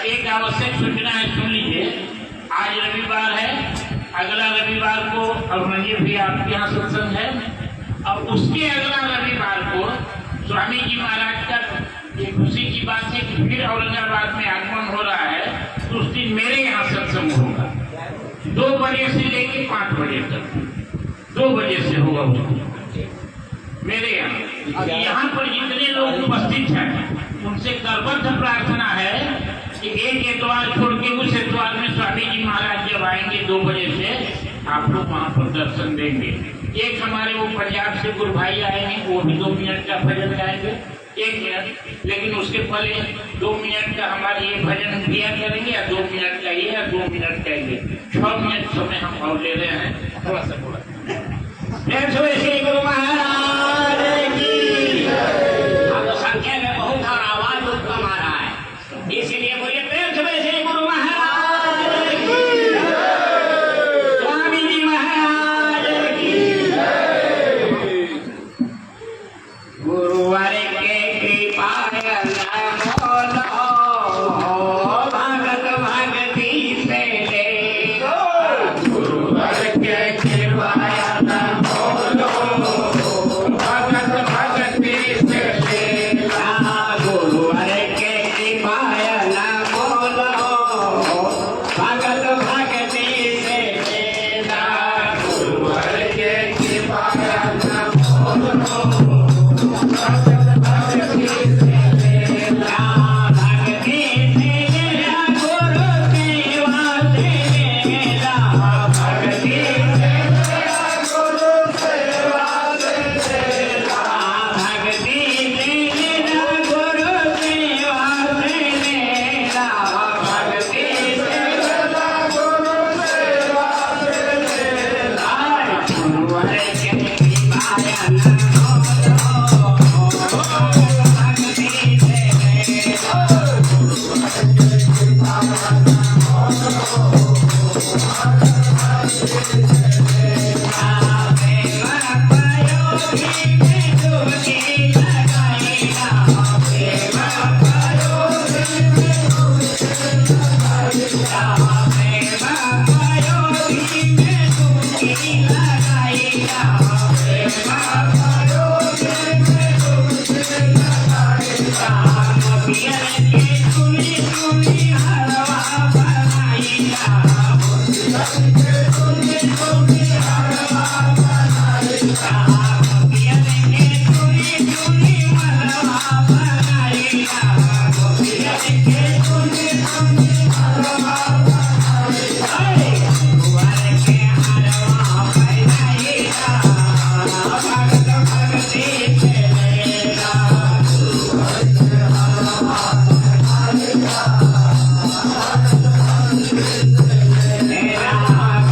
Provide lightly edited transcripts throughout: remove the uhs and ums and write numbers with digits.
एक आवश्यक सूचना है, सुन लीजिए। आज रविवार है, अगला रविवार को अभिमन्यु भी आपके यहाँ सत्संग है, और उसके अगला रविवार को स्वामी जी महाराज का ये खुशी की बात है कि फिर औरंगाबाद में आगमन हो रहा है, तो उस दिन मेरे यहाँ सत्संग होगा 2 बजे से लेकर 5 बजे तक। 2 बजे से होगा मेरे यहाँ पर जितने लोग उपस्थित हैं उनसे करबद्ध प्रार्थना है कि एक एतवार छोड़ के उस एतवार में स्वामी जी महाराज जब आएंगे 2 बजे से आप लोग वहाँ पर दर्शन देंगे। एक हमारे वो पंजाब से गुरु भाई आएंगे, वो भी 2 मिनट का भजन गाएंगे, 1 मिनट, लेकिन उसके पहले 2 मिनट का हमारे ये भजन दिया करेंगे, या 2 मिनट का ये या 2 मिनट का ये, 6 मिनट समय हम और ले रहे हैं। थोड़ा सा बोला श्री गुरु महाराज की। अब तो संख्या में बहुत और आवाज उत्तम आ रहा है, इसलिए बोलिए प्रेम से श्री गुरु महाराज की, स्वामी जी महाराज की। गुरुवर के कृपा भगत भक्ति से ले, गुरुवर के कृपा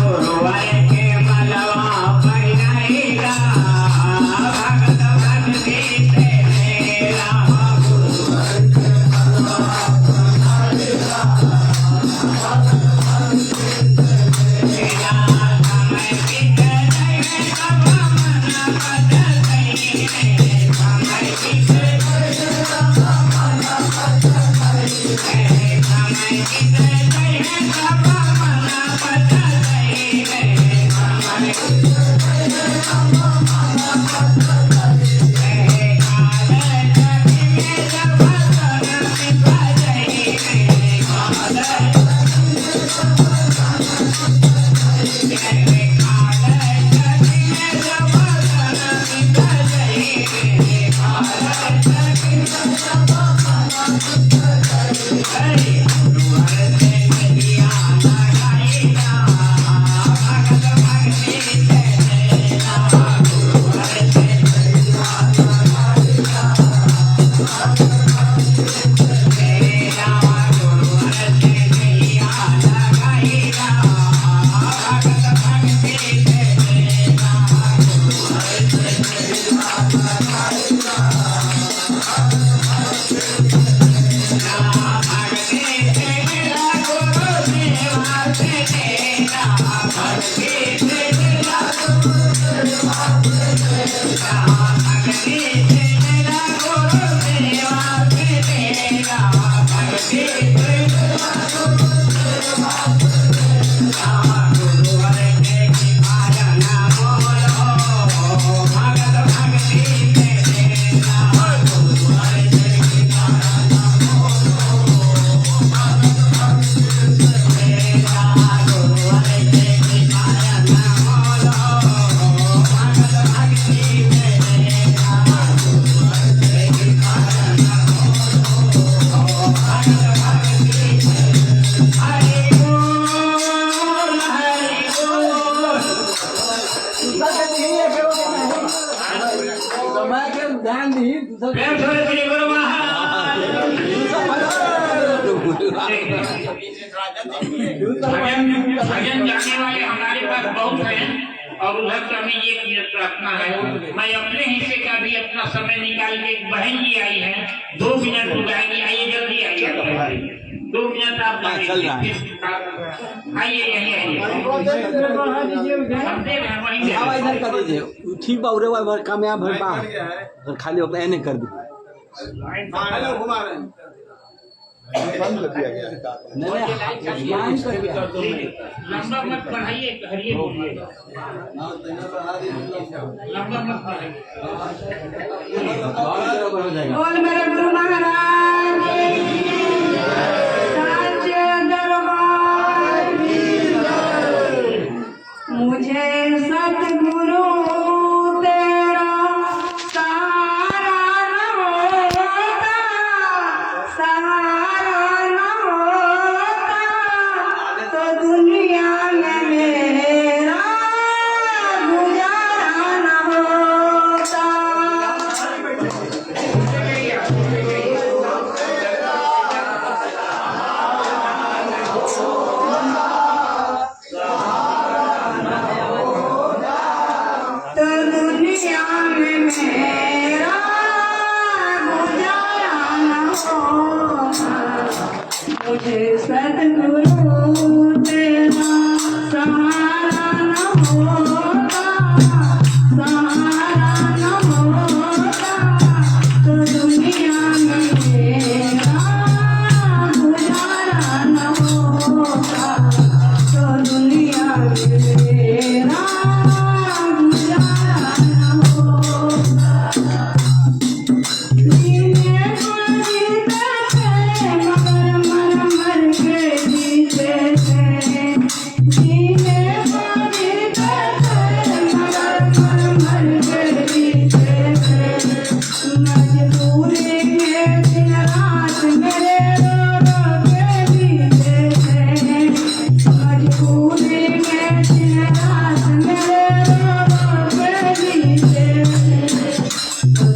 गुरुवर के मलवा ध्यान दी दूसरा प्रेम से बोले श्री गुरु महाराज भजन गाने वाले हमारे पास बहुत हैं और उधर का भी एक प्रार्थना है। मैं अपने हिस्से का भी अपना समय निकाल के एक बहन जी आई है 2 मिनट तो गाएंगी। आइए जल्दी आइए 2 मिनट आप आइए यहीं आइए हवा इधर कर दीजिए ठीक बा उरे कामयाब है बा खाली होता है नहीं कर दी बंद किया गया लंबा मत बढ़ाइए हरिए बोलिए लंबा मत बढ़ाइए। बोल मेरे गुरु महाराज साचे दरबार मुझे सतगुरु तेरा सहारा न होता सहारा न होता तो दुनिया में मेरा गुजारा न होता। तो दुनिया में मेरा गुजारा न होता मुझे सतगुरु तेरा सहारा न होता सहारा न होता तो दुनिया में मेरा गुजारा न होता तो दुनिया में मेरा गुजारा न होता। जीने को जीते थे मगर मर मर के जीते थे जीने को जीते थे मगर मर मर के जीते थे मजबूरी के दिन रात मेरे रो रो के जीते थे मजबूरी के दिन रात मेरे रो रो के जीते थे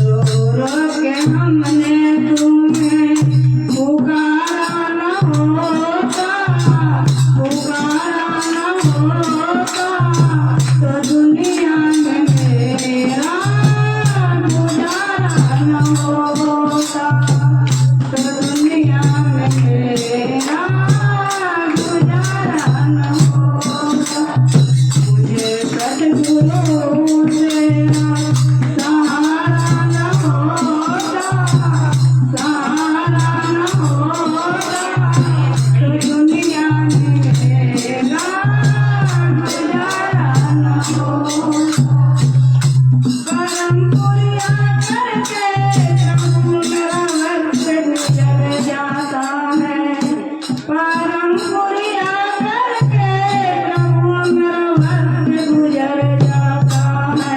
रो रो के हमने तुम्हें पुकारा न होता पुकारा न होता तो दुनिया में मेरा गुजारा न होता तो दुनिया में मेरा गुजारा न होता। मुझे सतगुरु तेरा सहारा न होता सहारा न होता तो दुनिया में मेरा गुजारा न होता। करम पुरिया करके प्रभु मेरा वक्त गुजर जाता है परम पुरिया करके प्रभु मेरा वक्त गुजर जाता है।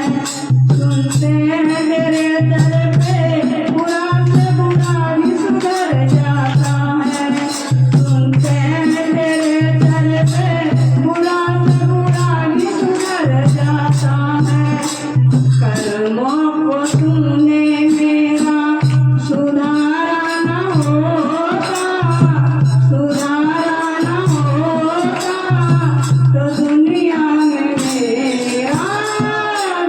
सुनते हैं तेरे दर पे बुरा से बुरा भी सुधर जाता है सुनते हैं तेरे दर पे बुरा से बुरा भी सुधर जाता है। कर्मों को तूने मेरा सुधारा न होता सुधारा न होता तो दुनिया में मेरा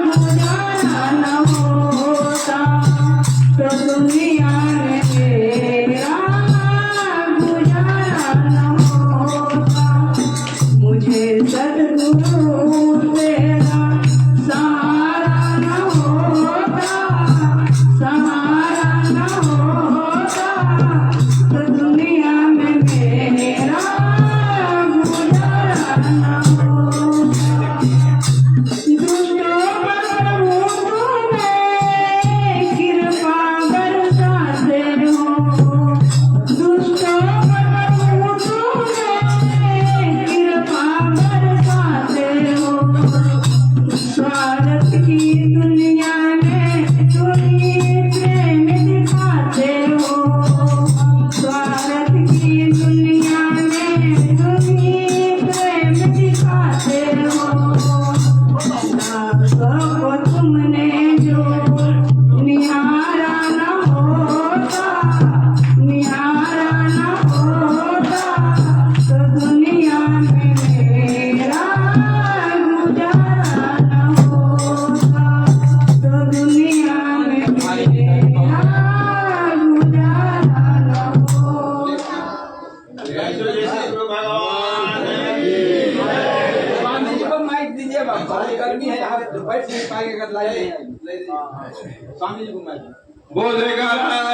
गुजारा न होता तो दुनिया में मेरा गुजारा न होता। मुझे सतगुरु तेरा सहारा न होता सहारा न होता तो दुनिया में मेरा गुजारा न होता। दुष्टों पर प्रभु तूने कृपा बरसाते हो दुष्टों पर प्रभु तूने कृपा बरसाते हो। स्वार्थ की दुनिया में तुम ही प्रेम दिखाते हो स्वार्थ की दुनिया में तुम ही प्रेम दिखाते हो। दासों को तुमने जो निहारा स्वामी जी घुमाए बोलेगा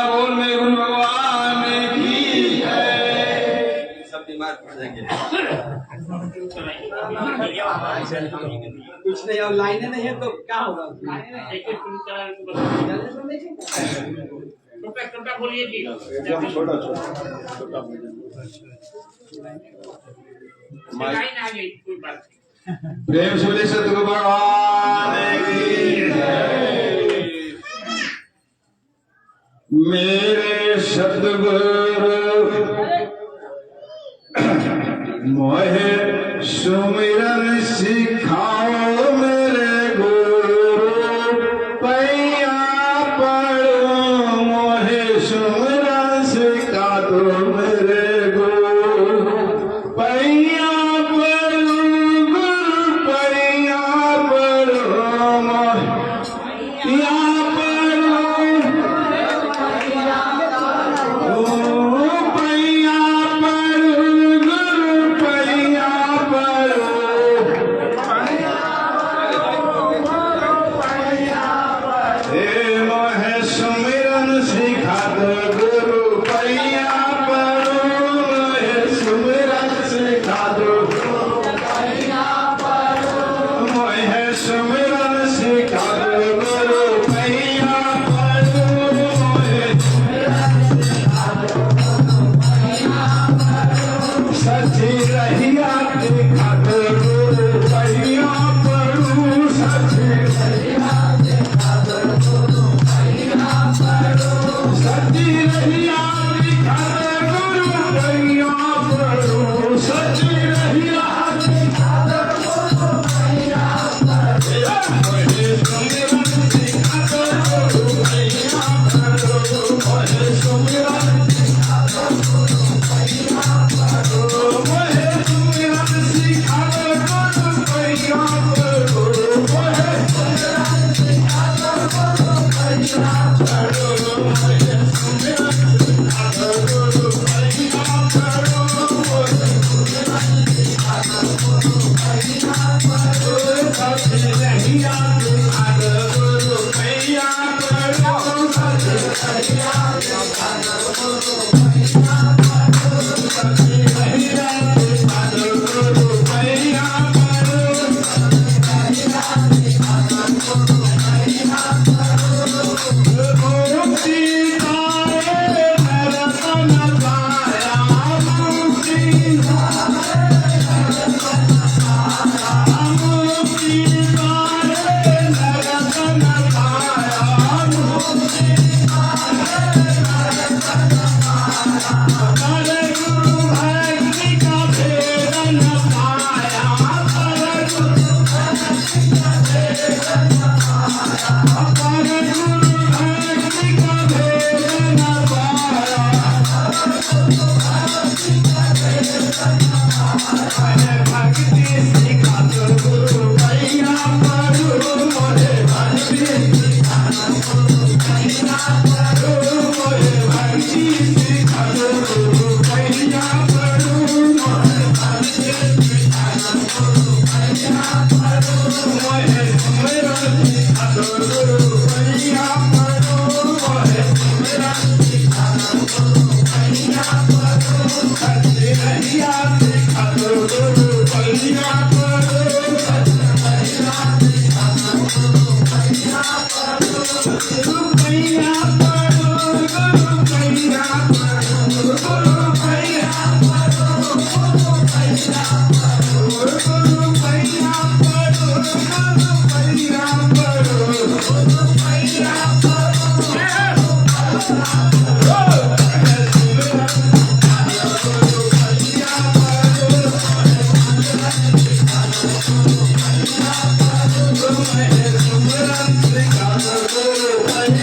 बोल में गुरु भगवान की जय। सब बीमार पड़ जाएंगे कुछ नहीं और लाइनें नहीं है तो क्या होगा छोटा बोलिए जी एकदम छोटा छोटा लाइन आ गई कोई बात नहीं। प्रेम से बोले सतगुरु भगवान की जय। मेरे सतगुरु मोहे सुमिरन सिखाओ मेरे गुरु पैया पढ़ो मोहे सुमिरन सिखा दो मेरे गुरु पैया पढ़ो गुरु पैया पढ़ो मोहे या पढ़ो पैया पढ़ो गुरु पैया पढ़ो हे मोहे सुमिरन सिखा दो गुरु पैया पढ़ो मोहे सुमिरन सिखा दो मोहे सुमिरन सिखा दो गुरु पैया पढ़ो मोहे सच्ची रहिया दिखा दो गुरु पैया पढ़ो सच्ची रहिया सच्ची रहिया दिखा दो गुरु पैया पढ़ो सच्ची रहिया दिखा दो गुरु पैया पढ़ो मोहे सुमिरन सिखा दो गुरु पैया पढ़ो मोहे सुमिरन सिखा दो गुरु पैया पढ़ो मोहे सुमिरन सिखा दो गुरु पैया पढ़ो मोहे सुमिरन सिखा दो गुरु पैया पढ़ो मोहे सुमिरन सिखा दो गुरु पैया पढ़ो मोहे सुमिरन सिखा दो गुरु पैया पढ़ो सच्ची रहिया दिखा दो गुरु पैया पढ़ो सच्ची रहिया दिखा दो गुरु पैया पढ़ो सच्ची रहिया दिखा दो गुरु पैया पढ़ो मुक्ति पाए नरतन पाया मुक्ति मुक्ति पाए नरतन पाया मुक्ति करे गुरु भक्ति का भेद न पाया करे गुरु भक्ति का भेद न पाया करे गुरु भक्ति का भेद न पाया मोहे भक्ति सिखा दो गुरु पैया पढ़ो मोहे भक्ति सिखा दो गुरु पैया पढ़ो मोहे भक्ति सिखा दो गुरु पैया पढ़ो मोहे भक्ति सिखा दो गुरु पैया पढ़ो मोहे सुमिरन सिखा दो गुरु पैया पढ़ो मोहे सुमिरन सिखा दो गुरु पैया पढ़ो सच्ची रहिया सिखा दो गुरु पैया पढ़ो सच्ची रहिया सिखा दो गुरु पैया पढ़ो गुरु पैया पढ़ो गुरु पैया पढ़ो गुरु पैया पढ़ो गुरु पैया पढ़ो गुरु पैया पढ़ो गुरु पैया पढ़ो गुरु पैया पढ़ो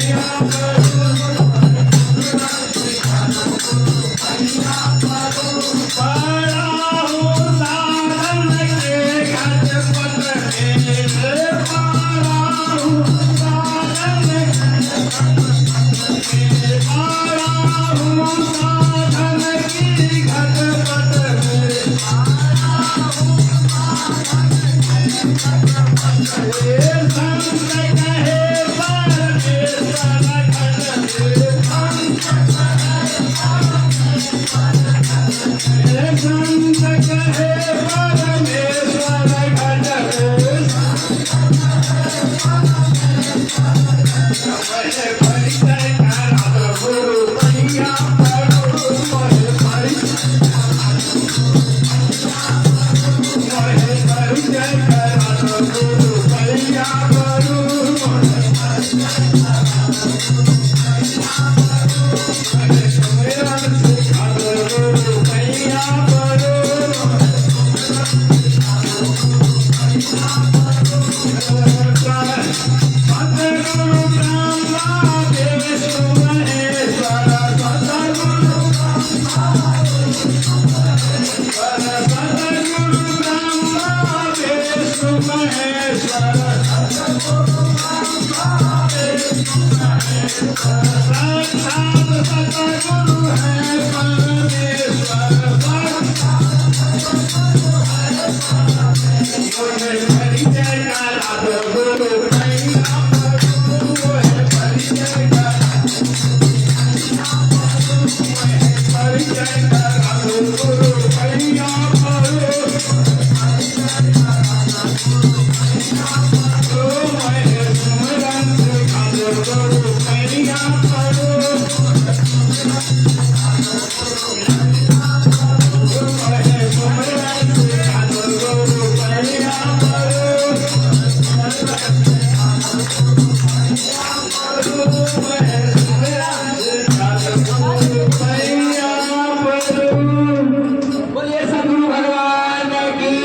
बोलिए सदगुरु भगवान की।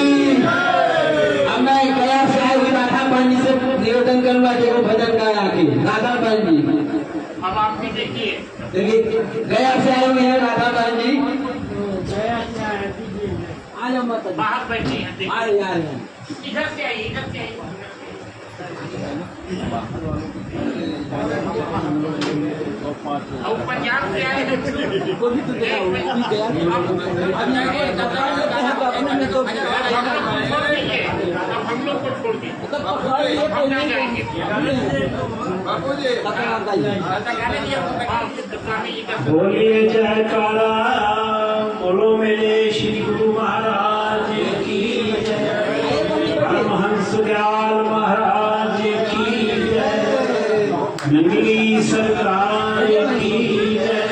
अब मैं गया से आए हुए राधा पांडी से निवेदन करूंगा कि वो भजन गाया के राधा पांडी। अब आप भी देखिए, देखिए गया से आए हुए हैं राधा पांडी। आ जाओ मत बाहर बैठे हैं, देखिए। आ रहे हैं इधर से आइए, इधर से आइए। और पंजाब से आए हैं। को भी तो देखा होगा, भी गया। अब यहाँ पे कपड़ा लेते हैं तो अपने में तो अब हम लोग को छोड़ दीजिए। तो पकड़ लिए हम कोई ना नहीं जाएंगे। पकड़ आता है। गाने दिया स्वामी जी का। बोलिए जयकारा, बोलो मेरे श्री गुरु महाराज की जय, परमहंस दयाल महाराज की जय, नंगली सरकार की जय,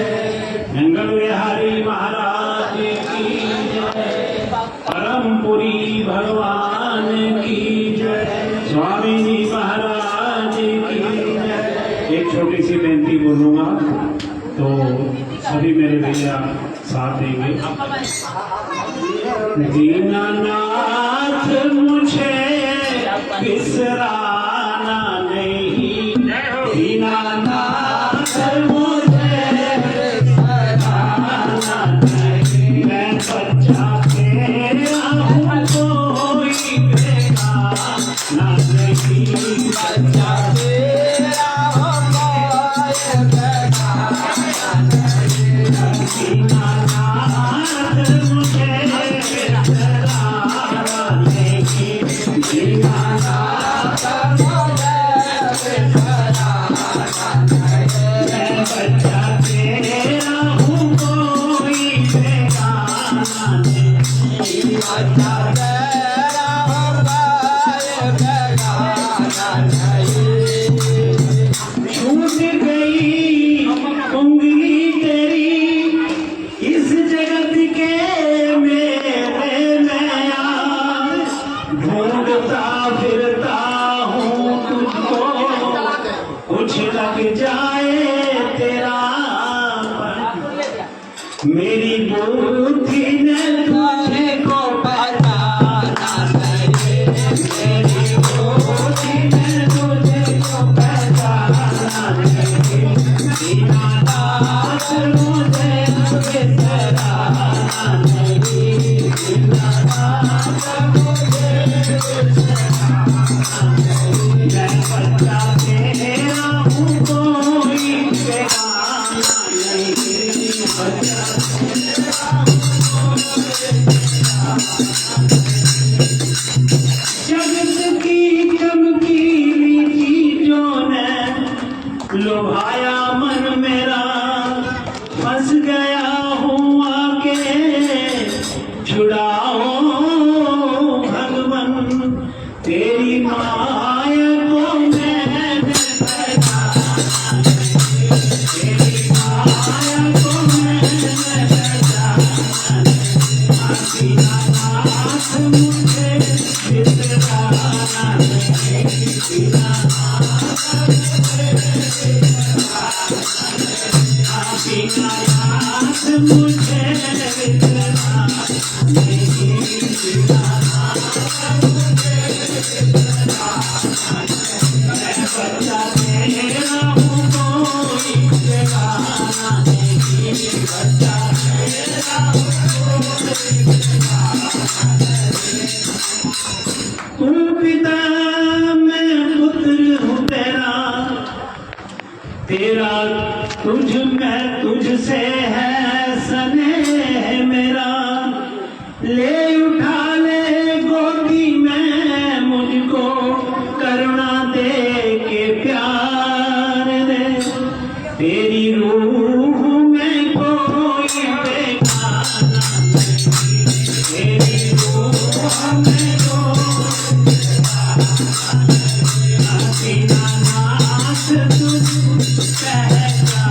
नंगल बिहारी महाराज की जय, परमपुरी भगवान की जय, स्वामी जी महाराज की जय। एक छोटी सी बेनती बोलूंगा तो सभी मेरे भैया साथ देंगे। दीनानाथ मुझे बिसराना नहीं, दीनानाथ मुझे बिसराना नहीं, मैं बच्चा तेरा हूँ कोई बेगाना नहीं, बच्चा तेरा हूँ कोई बेगाना नहीं, दीनानाथ मुझे बिसराना नहीं, दीनानाथ मुझे बिसराना नहीं, मैं बच्चा तेरा हूँ कोई बेगाना नहीं, बच्चा तेरा हूँ कोई बेगाना नहीं। छूट गई उंगली तेरी इस जगत के मेरे नया, ढूंढता फिरता हूँ तुझको, कुछ लग जाए तेरा मन। मेरी बुद्धि ने तुझे को पहचाना नहीं, मेरी बुद्धि ने तुझे को पहचाना नहीं, दीनानाथ मुझे बिसराना नहीं, दीनानाथ मुझे बिसराना नहीं, मैं बच्चा तेरा हूँ कोई बेगाना नहीं, बच्चा जगत की चमकीली चीजों ने लुभाया मन मेरा, फंस गया हूँ आके छुड़ाओ भगवन, तेरी माया को मैंने दीनानाथ मुझे विसरा नहीं, दीनानाथ मुझे विसरा नहीं। मैं बच्चा तेरा हूँ कोई ठिकाना नहीं, बच्चा तेरा हूँ कोई ठिकाना नहीं। तू पिता मैं पुत्र हूँ तेरा, तेरा तुझ में तुझसे है स्नेह मेरा, ले उठा ले गोदी में मुझको, करुणा दे के प्यार दे, तेरी रूह में कोई बेगाना नहीं, तेरी रूह में कोई बेगाना नहीं। दीनानाथ तुझ पहचाना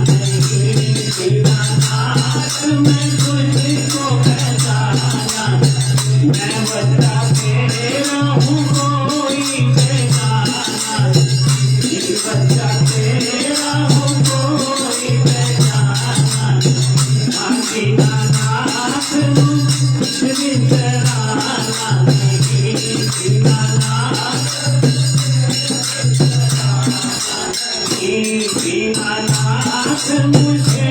नहीं, दीनानाथ मैं तुझको पहचाना नहीं। मैं बच्चा तेरा हूँ कोई बेगाना नहीं, बच्चा तेरा हूँ कोई बेगाना नहीं। दीनानाथ मुझे विसराना नहीं, दीनानाथ दीनानाथ मुझे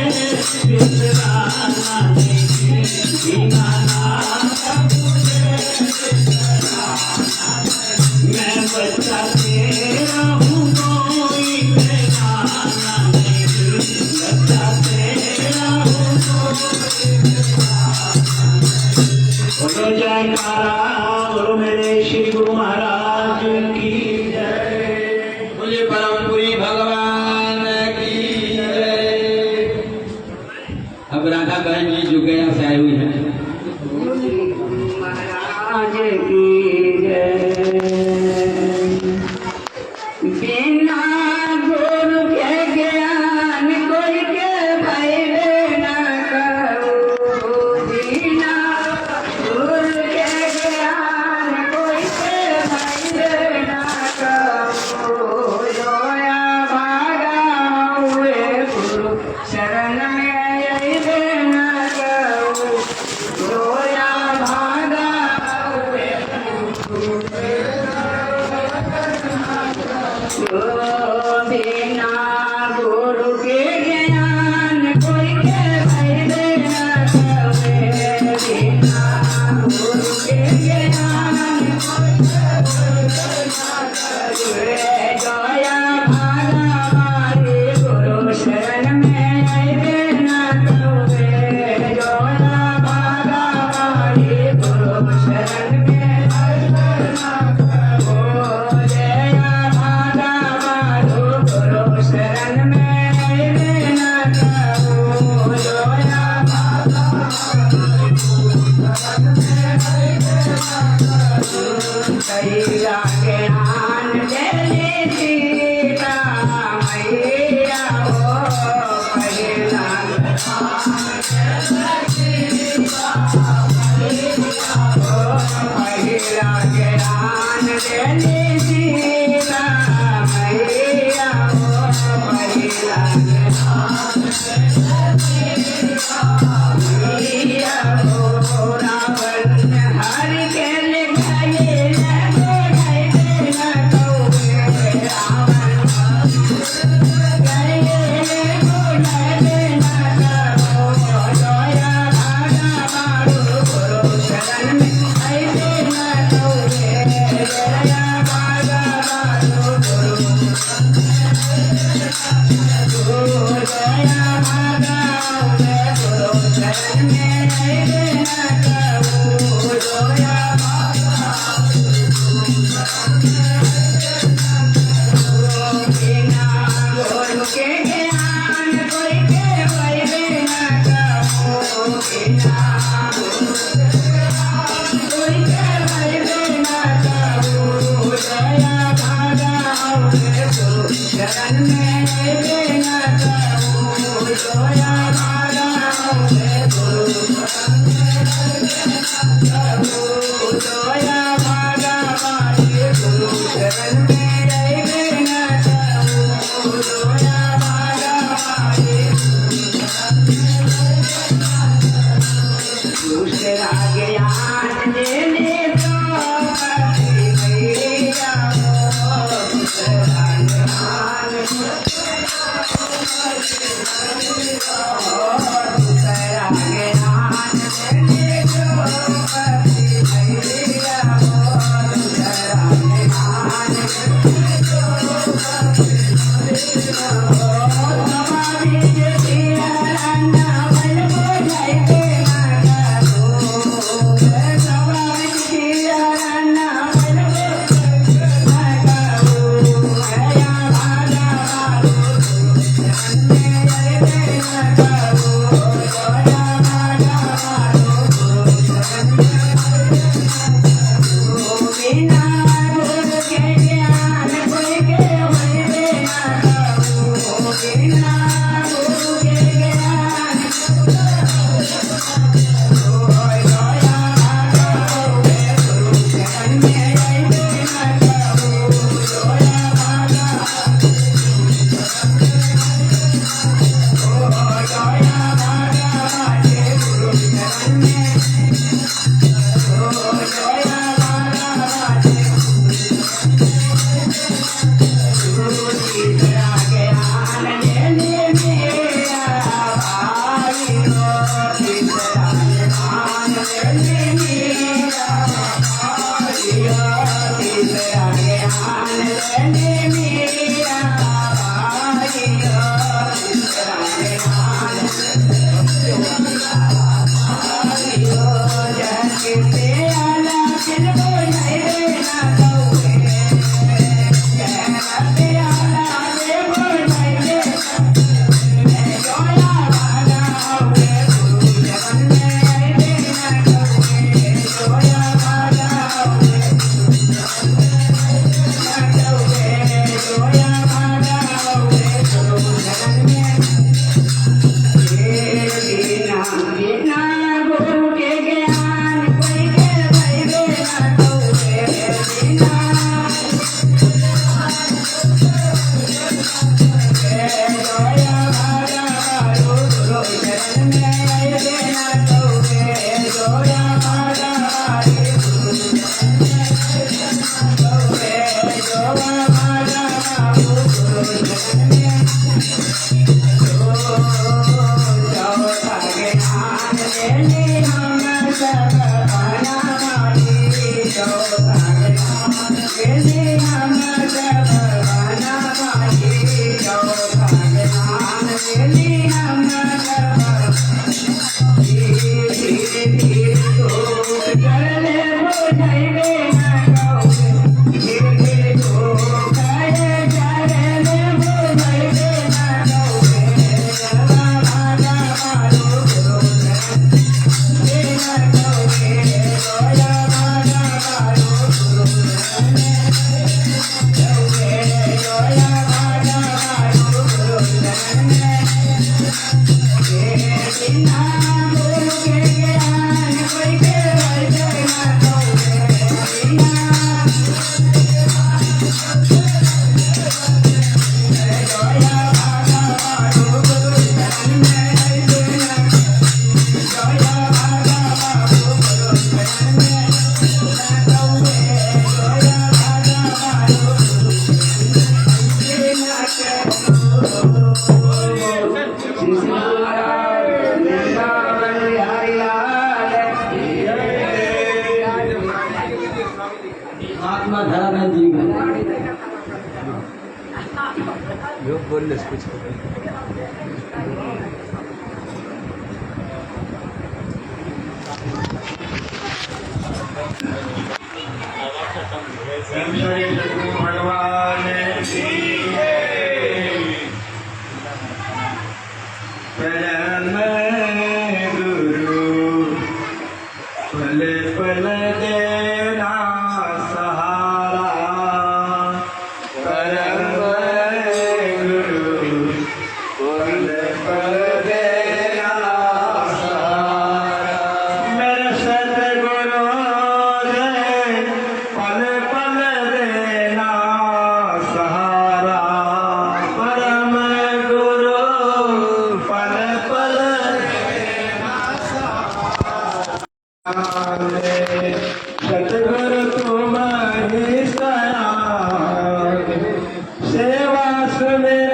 विसराना नहीं, दीनानाथ मुझे विसराना नहीं। मैं बच्चा तेरा हूँ कोई बेगाना नहीं, बच्चा तेरा हूँ कोई बेगाना नहीं। बोलो जयकारा, बोलो मेरे श्री गुरु महाराज की जय। बोले परमपुरी भगवान की जय। अब राधा बहन जी जो गया से आई हुई है। महाराज की जय। बिना गुरु के ज्ञान कोई के भय न करो, बिना गुरु के ज्ञान कोई के भय न करो, जोया भागा हुए गुरु शरण में अइबे न करो, जोया भागा हुए बिना गुरु के ज्ञान कोई के भय न करे, बिना गुरु के ज्ञान कोई के भय न करे, जोया भागा हमारे गुरु शरण में अइबे न करे, जोया भागा हमारे गुरु शरण में अइबे न करे, जया भागा हमारो गुरु शरण में अइबे न करो, जोया भागा हमारे गुरु शरण में अइबे न करो। कैला ज्ञान देले सीता मैया हो, कैला पहिला ज्ञान देले सीता मैया हो, पहिला ज्ञान मैया हो, रावण हर के लिखाए लगो ढाई न कौवे, रावण गए लगो ढाई न करो, जोया भागा मारो गुरु शरण में अइबे न कौवे, जया भागा मारो गुरु जोया भागा हुए गुरु शरण में अइबे न करो, जोया भागा बिना गुरु के ज्ञान कोई के अइबे न करो, बिना गुरु के ज्ञान कोई के अइबे न करो, जया भागा हुए गुरु शरण में अइबे न करो, जोया भागा हुए गुरु शरण में अइबे न करो, जोया भागा हमारे गुरु शरण में अइबे न करो, जोया भागा हमारे आत्मा धरा में जीवन बोललेस कुछ भगवान की परम गुरु पल पल देना सहारा परम गुरु पल पल देना सहारा मेरे सतगुरु दे पल पल देना सहारा परम गुरु पल पल सतगुरु तुम ही सया सेवा सुमेरा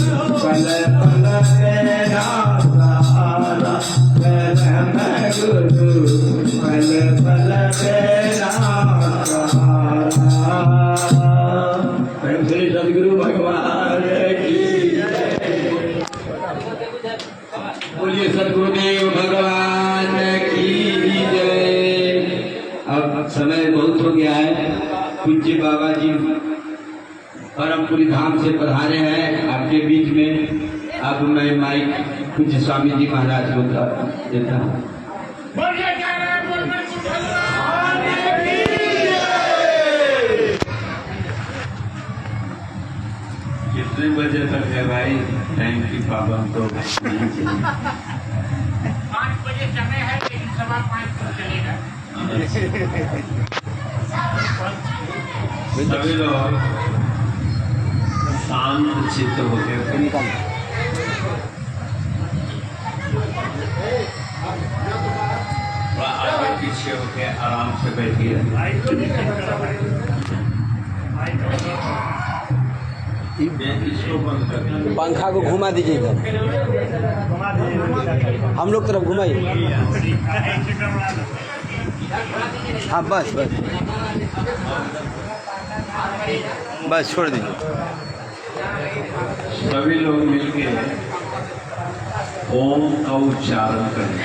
पल पल देना सहारा परम गुरु पल पल देना सहारा। प्रेम श्री सदगुरु भगवान की बोलिए, सदगुरुदेव भगवान की जय। अब समय बहुत हो गया है। पूज्य बाबा जी परमपुरी धाम से पधारे हैं आपके बीच में। अब मैं माइक पूज्य स्वामी जी महाराज को देता हूँ। बोलिए क्या नाम बोलने को भगवान की कितने बजे तक है भाई? टाइम की पाबंद तो 5 बजे समय है, लेकिन 5:15 तक चलेगा। सभी लोग शांत चित्त होकर थोड़ा आगे पीछे होकर आराम से बैठिए। इसको बंद कर दीजिए। पंखा को घुमा दीजिए इधर, हम लोग तरफ घुमाइए। हाँ बस बस बस छोड़ दीजिए। सभी लोग मिलके ओम का उच्चारण करें।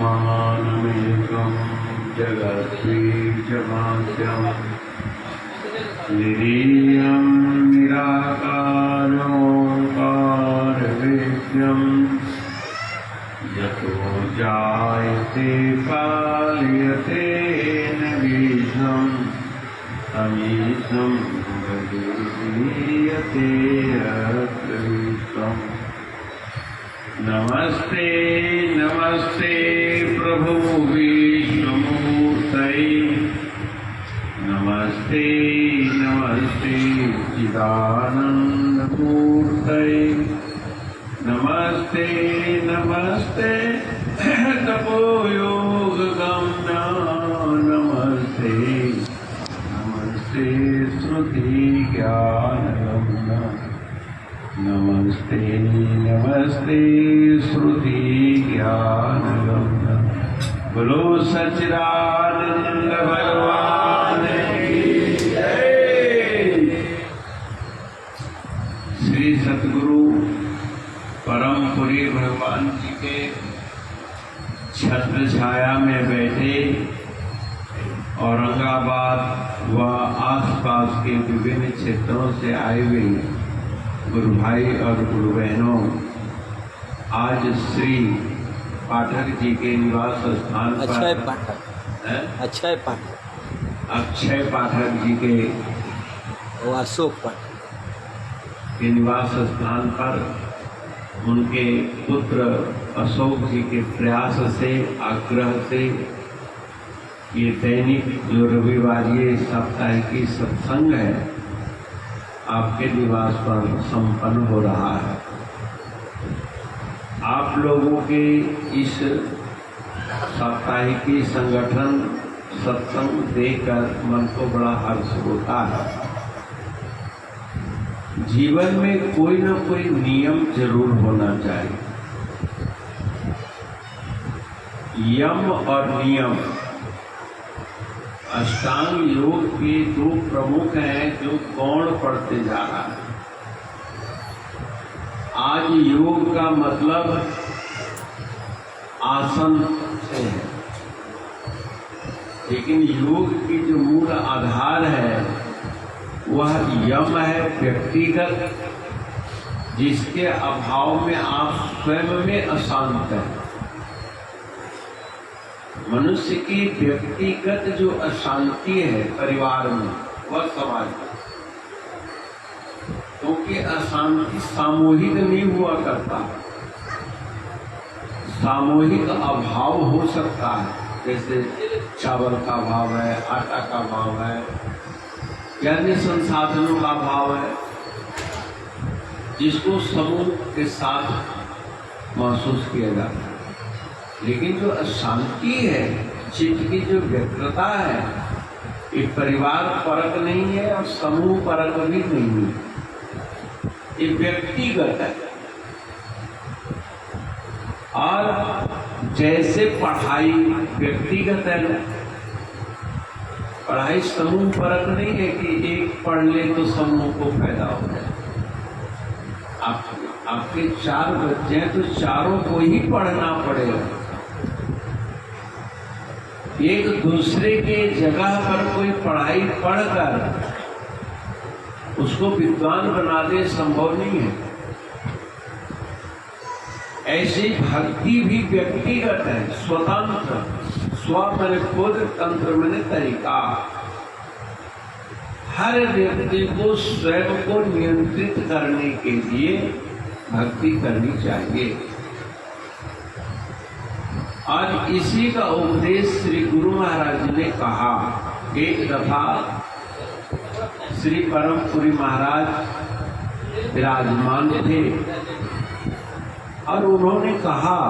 परमात्मानमेकं जगद्बीजमाद्यं निरीयं निराकारोऽकारवेद्यं यतो जायते पाल्यते न बीजम् अमीशं गरीयते अग्रवीशम्। नमस्ते नमस्ते प्रभु विष्णुमूर्तये नमस्ते नमस्ते चिदानन्दमूर्तये नमस्ते नमस्ते तपोयोगगम्या नमस्ते नमस्ते श्रुति ज्ञानगम्या नमस्ते नमस्ते श्रुति ज्ञानगम्या। बोलो सच्चिदानंद भगवान की जय। श्री सतगुरु परमपुरी भगवान जी के छत्र छाया में बैठे औरंगाबाद व आसपास के विभिन्न क्षेत्रों से आए हुए गुरु भाई और गुरु बहनों, आज श्री पाठक जी के निवास स्थान पर अक्षय पाठक अक्षय पाठक जी के वो अशोक पाठक के निवास स्थान पर उनके पुत्र अशोक जी के प्रयास से आग्रह से ये दैनिक जो रविवारीय साप्ताहिकी सत्संग है आपके निवास पर संपन्न हो रहा है। आप लोगों के इस साप्ताहिकी संगठन सत्संग देखकर मन को बड़ा हर्ष होता है। जीवन में कोई न कोई नियम जरूर होना चाहिए। यम और नियम अष्टांग योग के दो प्रमुख हैं जो गौण पढ़ते जा रहा है। आज योग का मतलब आसन से है, लेकिन योग की जो मूल आधार है वह यम है व्यक्तिगत, जिसके अभाव में आप स्वयं में अशांत हैं। मनुष्य की व्यक्तिगत जो अशांति है परिवार में, वह समाज में, क्योंकि अशांति सामूहिक नहीं हुआ करता, सामूहिक अभाव हो सकता है। जैसे चावल का अभाव है, आटा का अभाव है, या अन्य संसाधनों का अभाव है, जिसको समूह के साथ महसूस किया जाता है। लेकिन जो अशांति है, चित्त की जो व्यग्रता है, ये परिवार परक नहीं है और समूह परक भी नहीं है, ये व्यक्तिगत है। और जैसे पढ़ाई व्यक्तिगत है ना, पढ़ाई समूह परक नहीं है कि एक पढ़ ले तो समूह को फायदा हो जाए। आपके 4 बच्चे हैं तो चारों को ही पढ़ना पड़ेगा। एक दूसरे के जगह पर कोई पढ़ाई पढ़कर उसको विद्वान बना दे, संभव नहीं है। ऐसी भक्ति भी व्यक्तिगत है, स्वतंत्र, स्व मैंने खुद, तंत्र मैंने तरीका। हर व्यक्ति को स्वयं को नियंत्रित करने के लिए भक्ति करनी चाहिए। आज इसी का उपदेश श्री गुरु महाराज ने कहा। एक दफा श्री परमपुरी महाराज विराजमान थे और उन्होंने कहा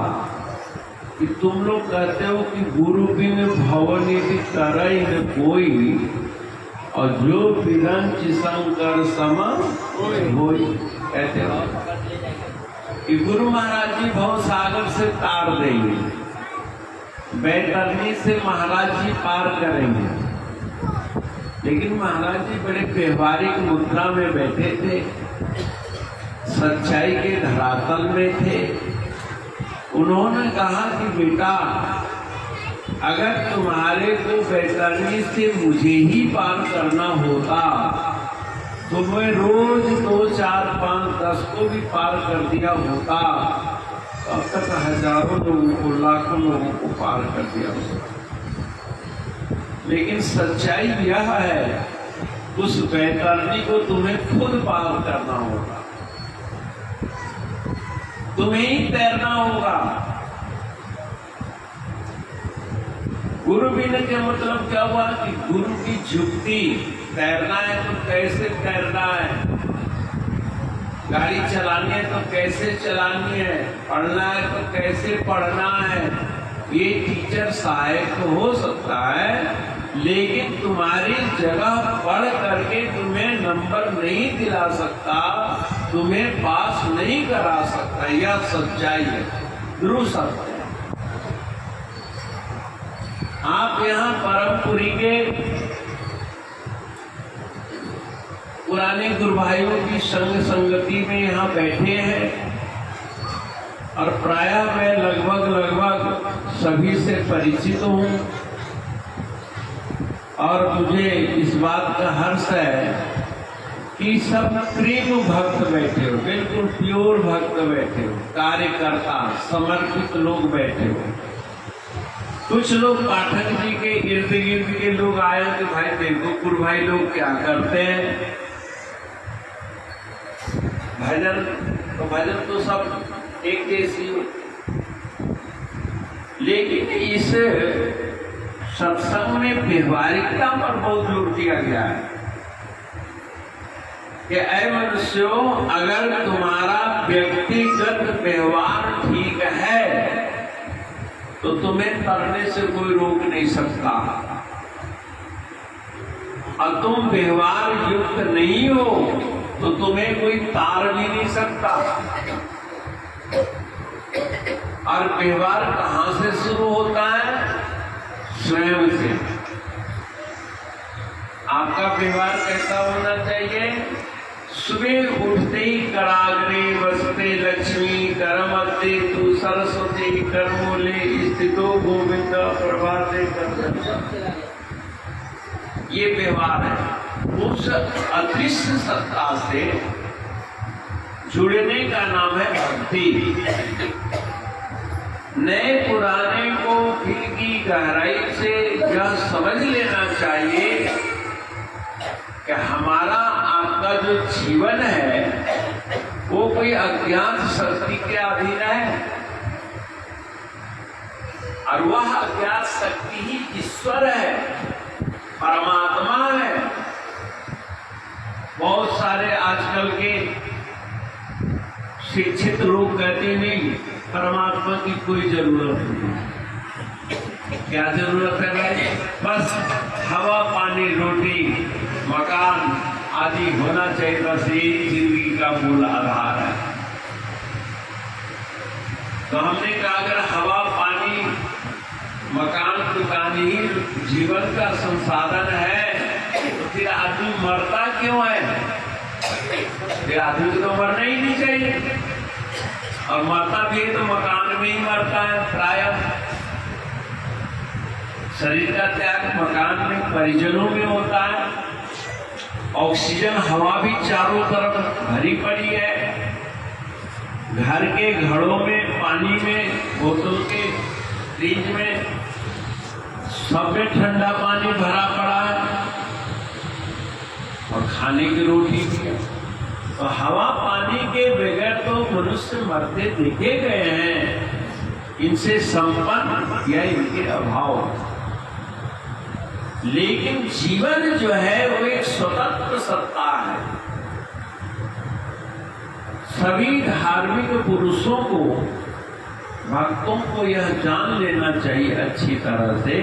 कि तुम लोग कहते हो कि गुरु बिन भवनिधि तरई न कोई, और जो विरंच शंकर सम होई। कहते हो कि गुरु महाराज जी भव सागर से तार देंगे, बैतरनी से महाराज जी पार करेंगे। लेकिन महाराज जी बड़े व्यवहारिक मुद्रा में बैठे थे, सच्चाई के धरातल में थे। उन्होंने कहा कि बेटा, अगर तुम्हारे को बैतरनी से मुझे ही पार करना होता तो मैं रोज 2, 4, 5, 10 को भी पार कर दिया होता, अब तक हजारों लोगों को, लाखों लोगों को पार कर दिया होता। लेकिन सच्चाई यह है, उस बैतरनी को तुम्हें खुद पार करना होगा, तुम्हें ही तैरना होगा। गुरु बिन के मतलब क्या हुआ कि गुरु की जुक्ति, तैरना है तो कैसे तैरना है, गाड़ी चलानी है तो कैसे चलानी है, पढ़ना है तो कैसे पढ़ना है। ये टीचर सहायक तो हो सकता है, लेकिन तुम्हारी जगह पढ़ करके तुम्हें नंबर नहीं दिला सकता, तुम्हें पास नहीं करा सकता। यह सच्चाई है, ध्रुव सत्य है। आप यहाँ परमपुरी के पुराने गुरु भाइयों की संग संगति में यहाँ बैठे हैं, और प्रायः मैं लगभग सभी से परिचित हूँ, और मुझे इस बात का हर्ष है कि सब प्रेम भक्त बैठे हो, बिल्कुल प्योर भक्त बैठे हो, कार्यकर्ता समर्पित लोग बैठे हो। कुछ लोग पाठक जी के इर्द गिर्द के लोग आए कि भाई देखो गुरु भाई लोग क्या करते हैं, भजन तो सब एक जैसी हो। लेकिन इस सत्संग में व्यवहारिकता पर बहुत जोर दिया गया है कि ऐ मनुष्यों, अगर तुम्हारा व्यक्तिगत व्यवहार ठीक है तो तुम्हें तरने से कोई रोक नहीं सकता, और तुम व्यवहार युक्त नहीं हो तो तुम्हें कोई तार भी नहीं सकता। और व्यवहार कहां से शुरू होता है? स्वयं से। आपका व्यवहार कैसा होना चाहिए? सुबह उठते ही कराग्रे वसते लक्ष्मी, करमते तू सरस्वती, करमूले स्थितो गोविंद, प्रभाते कर। ये व्यवहार है। उस अदृश्य सत्ता से जुड़ने का नाम है भक्ति। नए पुराने को दिल की गहराई से यह समझ लेना चाहिए कि हमारा आपका जो जीवन है वो कोई अज्ञात शक्ति के अधीन है, और वह अज्ञात शक्ति ही ईश्वर है, परमात्मा है। बहुत सारे आजकल के शिक्षित लोग कहते नहीं परमात्मा की कोई जरूरत नहीं। क्या जरूरत है भाई? बस हवा, पानी, रोटी, मकान आदि होना चाहिए, बस यही जिंदगी का मूल आधार है। तो हमने कहा अगर हवा, पानी, मकान, दुकान ही जीवन का संसाधन है तो फिर आदमी मरता क्यों है? फिर आदमी को तो मरना ही नहीं चाहिए, और मरता भी है तो मकान में ही मरता है प्रायः। शरीर का त्याग मकान में, परिजनों में होता है। ऑक्सीजन हवा भी चारों तरफ भरी पड़ी है, घर के घड़ों में, पानी में, बोतल के फ्रिज में, सब में ठंडा पानी भरा पड़ा है, और खाने की रोटी भी। तो हवा पानी के बगैर तो मनुष्य मरते देखे गए हैं, इनसे संपन्न या इनके अभाव। लेकिन जीवन जो है वो एक स्वतंत्र सत्ता है। सभी धार्मिक पुरुषों को, भक्तों को यह जान लेना चाहिए अच्छी तरह से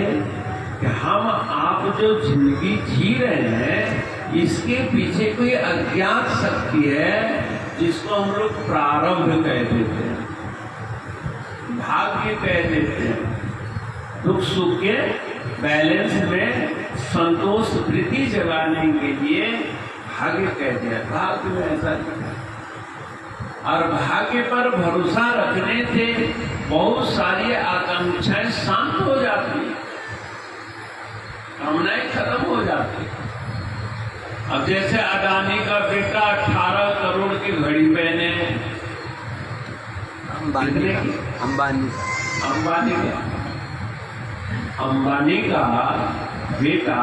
कि हम आप जो जिंदगी जी रहे हैं इसके पीछे कोई अज्ञात शक्ति है जिसको हम लोग प्रारब्ध कह देते हैं, भाग्य कह देते हैं। दुख सुख के बैलेंस में संतोष वृद्धि जगाने के लिए भाग्य कहते हैं। भाग्य में ऐसा नहीं है, और भाग्य पर भरोसा रखने से बहुत सारी आकांक्षाएं शांत हो जाती है, कामनाएं खत्म हो जाती है। अब जैसे अडानी का बेटा 18 करोड़ की घड़ी पहने, अंबानी का बेटा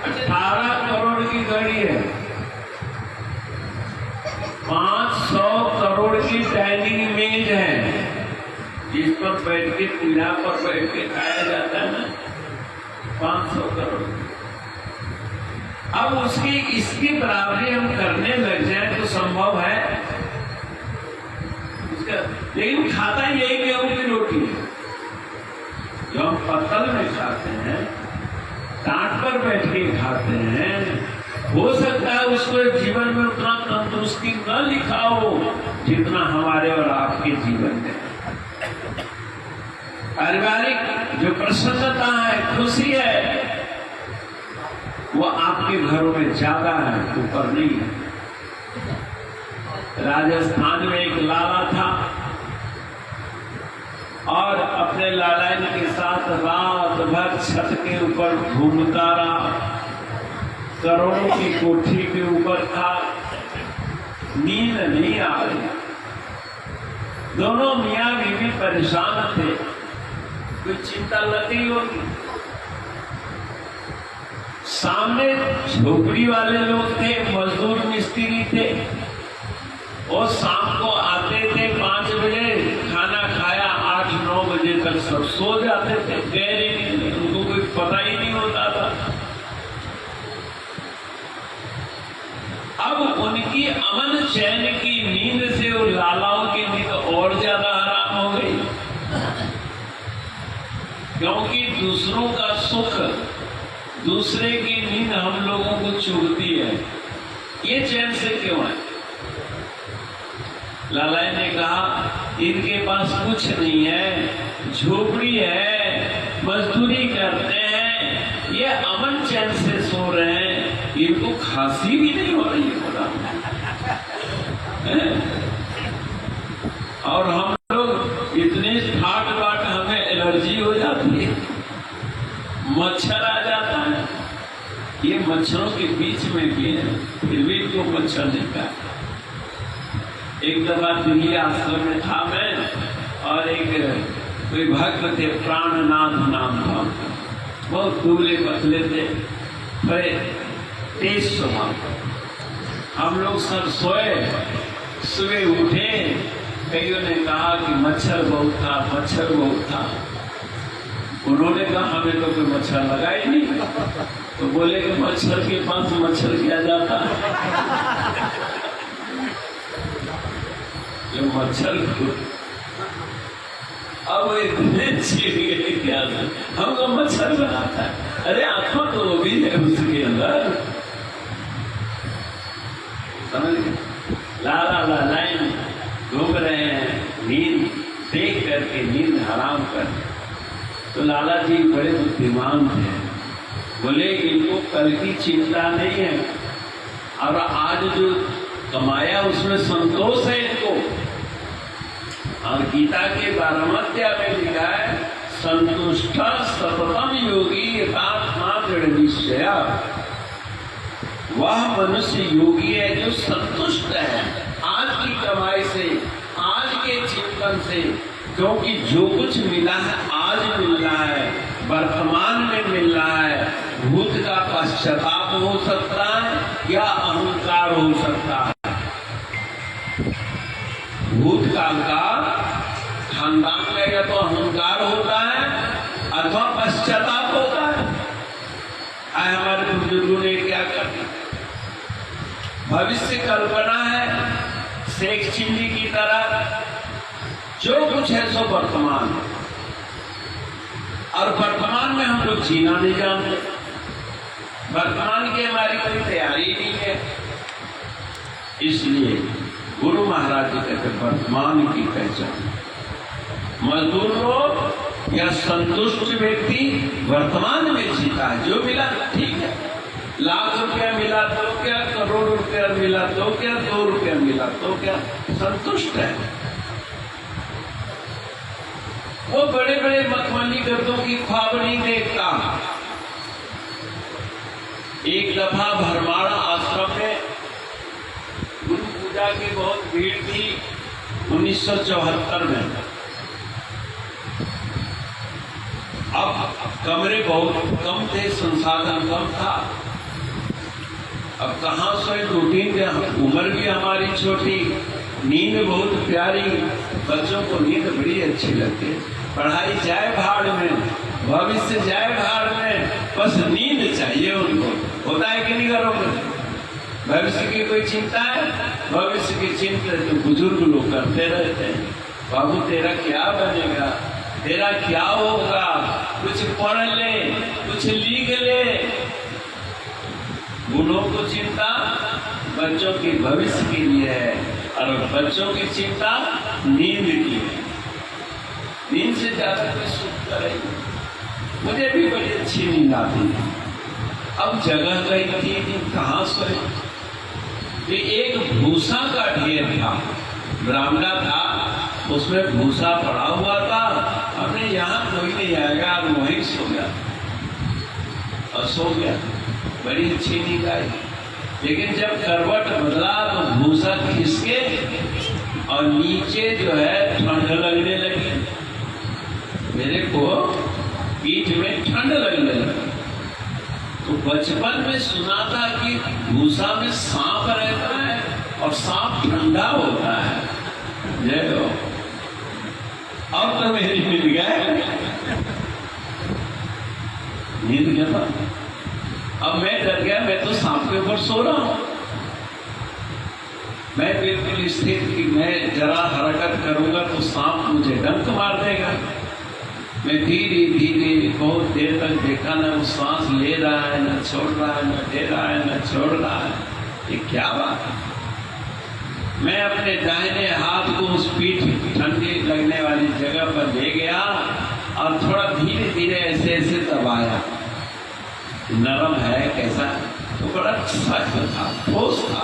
18 करोड़ की घड़ी है, 500 करोड़ की डाइनिंग मेज है जिस पर बैठ के, पीढ़ा पर बैठ के खाया जाता है ना, 500 करोड़। अब उसकी इसकी बराबरी हम करने लग जाए तो संभव है उसका, लेकिन खाता यही गेहूं की रोटी है जो हम पत्तल में खाते हैं, टाट पर बैठ के खाते हैं। हो सकता है उसको जीवन में उतना तंदुरुस्ती न लिखा हो जितना हमारे और आपके जीवन में। पारिवारिक जो प्रसन्नता है, खुशी है, वो आपके घरों में ज्यादा है, ऊपर नहीं है। राजस्थान में एक लाला था और अपने लालाइन के साथ रात भर छत के ऊपर घूमता रहा, करोड़ों की कोठी के ऊपर था, नींद नहीं आ रही। दोनों मियां बीवी परेशान थे, कोई चिंता लगी होगी। सामने झोपड़ी वाले लोग थे, मजदूर मिस्त्री थे, और शाम को आते थे 5 बजे, खाना खाया 8-9 बजे तक सब सो जाते थे, गहरी नींद, उनको कोई पता ही नहीं होता था। अब उनकी अमन चैन की नींद से वो लालाओं की नींद और ज्यादा हराम हो गई, क्योंकि दूसरों का सुख, दूसरे की नींद हम लोगों को चुभती है, ये चैन से क्यों है? लाला ने कहा इनके पास कुछ नहीं है, झोपड़ी है, मजदूरी करते हैं, ये अमन चैन से सो रहे हैं, इनको खांसी भी नहीं हो रही है। और हम लोग इतने ठाट बाट, हमें एलर्जी हो जाती है, मच्छर आ जाता है। ये मच्छरों के बीच में भी है, फिर भी इनको मच्छर नहीं काटा। एक दफा दिल्ली आश्रम में था मैं, और एक कोई भक्त थे, प्राणनाथ नाम था, बहुत दूल्हे पतले थे, बड़े तेज स्वभाव। हम लोग सब सोए, सुबह उठे, कईयों ने कहा कि मच्छर बहुत था, मच्छर बहुत था। उन्होंने कहा हमें तो कोई मच्छर लगा ही नहीं। तो बोले कि मच्छर के पास मच्छर किया जाता है, जो मच्छर अब इतने चिड़ गए, क्या हमको मच्छर बनाता है। अरे आंखों तो वो भी है उसके अंदर, समझ गए? ला लाइन घूम रहे हैं, नींद देख करके नींद हराम कर। तो लाला जी बड़े बुद्धिमान थे, बोले इनको कल की चिंता नहीं है, और आज जो कमाया उसमें संतोष है इनको। और गीता के 12वें अध्याय में लिखा है, संतुष्ट सततम योगी यथात्मा दृढ़ निश्चय। वह मनुष्य योगी है जो संतुष्ट है आज की कमाई से, आज के चिंतन से, क्योंकि जो कुछ मिला है आज मिल रहा है, वर्तमान में मिल रहा है। भूत का पश्चाताप हो सकता है या अहंकार हो सकता है। भूतकाल का खानदान में या तो अहंकार होता है अथवा पश्चाताप होता है। आए हमारे बुजुर्गों ने क्या कर दिया, भविष्य कल्पना है शेख चिल्ली की तरह, जो कुछ है सो वर्तमान है, और वर्तमान में हम लोग जीना नहीं जानते। वर्तमान की हमारी कोई तैयारी नहीं है। इसलिए गुरु महाराज जी कहते वर्तमान की पहचान। मजदूर लोग या संतुष्ट व्यक्ति वर्तमान में जीता है, जो मिला ठीक है। लाख रुपया मिला तो क्या, करोड़ रुपया मिला तो क्या, 2 रुपया मिला तो क्या, संतुष्ट है। वो बड़े बड़े मखमली गर्दों की ख्वाब नहीं देखता। एक दफा भरमाड़ा आश्रम में गुरु पूजा की बहुत भीड़ थी 1974 में। अब कमरे बहुत कम थे, संसाधन कम था। अब कहाँ से रूटीन के, उम्र भी हमारी छोटी, नींद बहुत प्यारी, बच्चों को नींद बड़ी अच्छी लगती है। पढ़ाई जाए भाड़ में, भविष्य जाए भाड़ में, बस नींद चाहिए उनको। होता है कि नहीं घरों में? भविष्य की कोई चिंता है? भविष्य की चिंता तो बुजुर्ग लोग करते रहते हैं। बाबू तेरा क्या बनेगा, तेरा क्या होगा, कुछ पढ़ ले, कुछ लिख ले। बूढ़ों को चिंता बच्चों के भविष्य के लिए है, और बच्चों की चिंता नींद की है। नींद से ज्यादा कोई सुख करेगी। मुझे भी बड़ी अच्छी नींद आती है। अब जगह कहीं थी कहाँ सोए, कि एक भूसा का ढेर था, बरामदा था, उसमें भूसा पड़ा हुआ था। हमने यहाँ कोई नहीं आएगा, और वहीं सो गया और सो गया। बड़ी अच्छी नींद आई। लेकिन जब करवट बदला तो भूसा खिसके और नीचे जो है ठंड लगने लगी। मेरे को पीठ में ठंड लगने लगी। तो बचपन में सुना था कि भूसा में सांप रहता है और सांप ठंडा होता है। जय हो। अब तो मेरी नींद गए, नींद गया। अब मैं डर गया, मैं तो सांप के ऊपर सो रहा हूं। मैं बिल्कुल स्थिर कि मैं जरा हरकत करूंगा तो सांप मुझे डंक मार देगा। मैं धीरे धीरे बहुत देर तक देखा, ना वो सांस ले रहा है, ना छोड़ रहा है, ना दे रहा है, ना छोड़ रहा है। ये क्या बात है? मैं अपने दाहिने हाथ को उस पीठ ठंडी लगने वाली जगह पर ले गया और थोड़ा धीरे धीरे ऐसे ऐसे दबाया। नरम है कैसा, तो बड़ा सख्त था, ठोस था।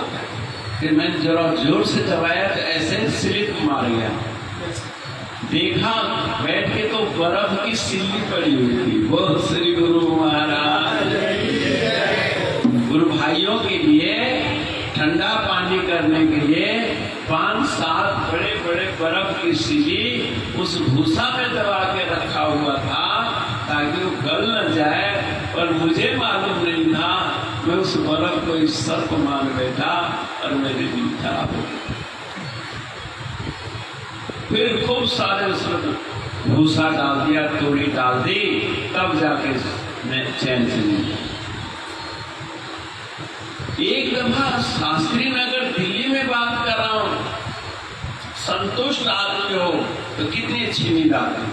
फिर मैंने जरा जोर से दबाया तो ऐसे स्लिप मार गया। देखा बैठ के तो बर्फ की सिल्ली पड़ी हुई थी। बोल श्री गुरु महाराज। करने के लिए 5-7 बड़े बड़े बर्फ की सीढ़ी उस भूसा में दबा के रखा हुआ था ताकि वो गल न जाए। और मुझे मालूम नहीं था, मैं उस बर्फ को इस सर्प मान बैठा और मेरे दिल खराब हो गया। फिर खूब सारे उसमें भूसा डाल दिया, तोड़ी डाल दी, तब जाके मैं चैन से नहीं। एक दफा शास्त्री नगर दिल्ली में बात कर रहा हूं, संतुष्ट आदमी हो तो कितनी अच्छी नींद आती।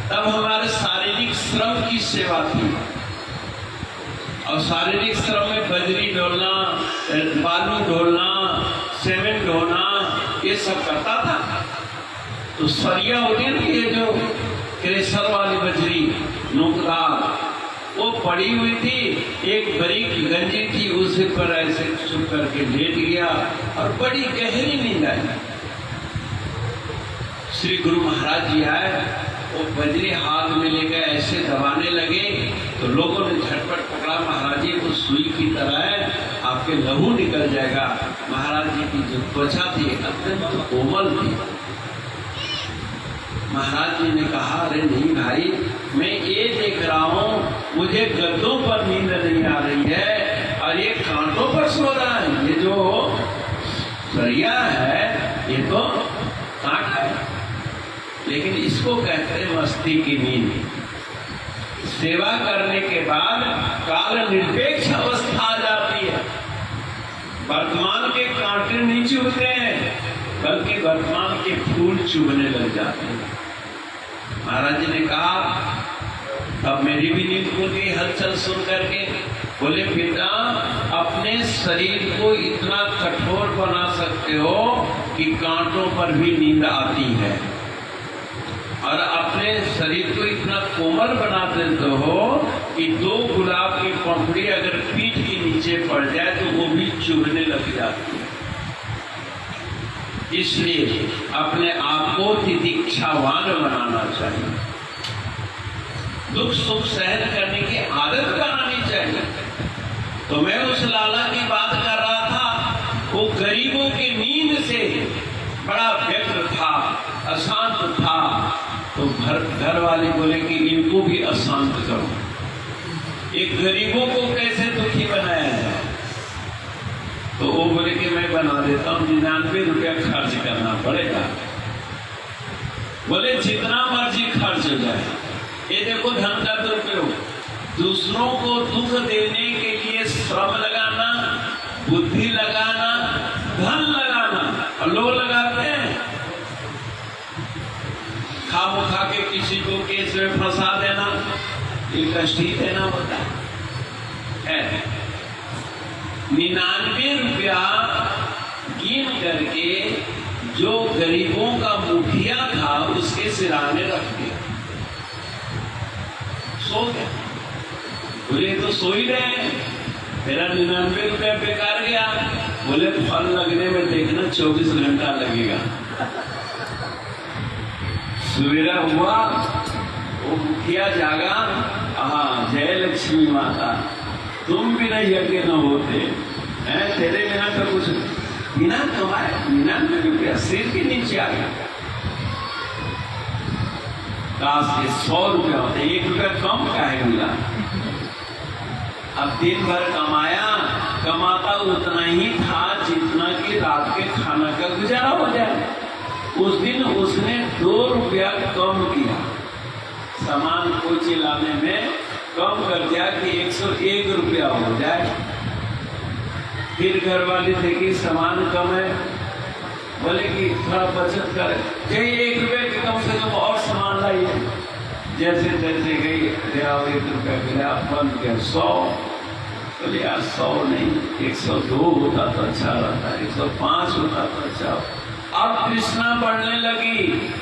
तब हमारे शारीरिक श्रम की सेवा थी और शारीरिक श्रम में बजरी ढोलना, बालू ढोलना, सीमेंट ढोना, ये सब करता था। तो सरिया होती थी ये जो क्रेशर वाली बजरी नोकदार, वो पड़ी हुई थी, एक बरीक गंजी थी, उसे पर ऐसे चुप करके लेट गया और बड़ी गहरी नींद आई। श्री गुरु महाराज जी आए, वो बजरी हाथ में लेकर ऐसे दबाने लगे तो लोगों ने झटपट पकड़ा, महाराज जी वो सुई की तरह है, आपके लहू निकल जाएगा। महाराज जी की जो त्वचा थी अत्यंत कोमल थी। महाराज जी ने कहा, अरे नहीं भाई, मैं ये देख रहा हूं मुझे गद्दों पर नींद नहीं आ रही है और ये कांटों पर सो रहा है। ये जो सरिया है ये तो कांट है, लेकिन इसको कहते हैं मस्ती की नींद। सेवा करने के बाद काल निरपेक्ष अवस्था आ जाती है। वर्तमान के कांटे नहीं चुभते हैं, बल्कि वर्तमान के फूल चुभने लग जाते हैं। महाराज जी ने कहा, अब मेरी भी नींद खुल गई हलचल सुन करके। बोले, पिता अपने शरीर को इतना कठोर बना सकते हो कि कांटों पर भी नींद आती है, और अपने शरीर को इतना कोमल बना देते हो कि 2 गुलाब की पंखुड़ी अगर पीठ के नीचे पड़ जाए तो वो भी चुभने लग जाती है। इसलिए अपने आप को तितिक्षावान बनाना चाहिए, दुख सुख सहन करने की आदत बनानी चाहिए। तो मैं उस लाला की बात कर रहा था, वो गरीबों की नींद से बड़ा व्यग्र था, अशांत था। तो घर वाले बोले कि इनको भी अशांत करो, एक गरीबों को कैसे दुखी बनाया जाए। तो वो बोले कि मैं बना देता हूं, 99 रुपया खर्च करना पड़ेगा। बोले जितना मर्जी खर्च हो जाए। ये देखो धन का दुरुपयोग, दूसरों को दुख देने के लिए श्रम लगाना, बुद्धि लगाना, धन लगाना, और लोग लगाते हैं खा के किसी को केस में फंसा देना, ये कष्ट ही देना होता है। 99 रुपया गिन करके जो गरीबों का मुखिया था उसके सिराने रख दिया, सो गया। बोले तो सो ही रहे, मेरा 99 रुपया बेकार गया। बोले फल लगने में देखना 24 घंटा लगेगा। सवेरा हुआ, वो मुखिया जागा, हाँ जय लक्ष्मी माता, तुम भी नहीं यज्ञ न होते हैं, तेरे बिना तो कुछ बिना कमाए 99 रुपया सिर के नीचे आ गया। काश ये 100 रुपया होते, 1 रुपया कम काहे मिला। अब दिन भर कमाता उतना ही था जितना कि रात के खाना का गुजारा हो जाए। उस दिन उसने 2 रुपया कम किया, सामान को चिलाने में कम कर दिया कि 101 रुपया हो जाए। फिर घर वाले थे कि सामान कम है, बोले कि थोड़ा बचत कर, गई 1 रुपये के कम से कम और सामान लाइए। जैसे तैसे गई, ले आओ 1 रुपया मिला, बन गया 100। बोले यार 100 नहीं, 102 होता तो अच्छा रहता, 105 होता तो अच्छा। अब कृष्णा बढ़ने लगी।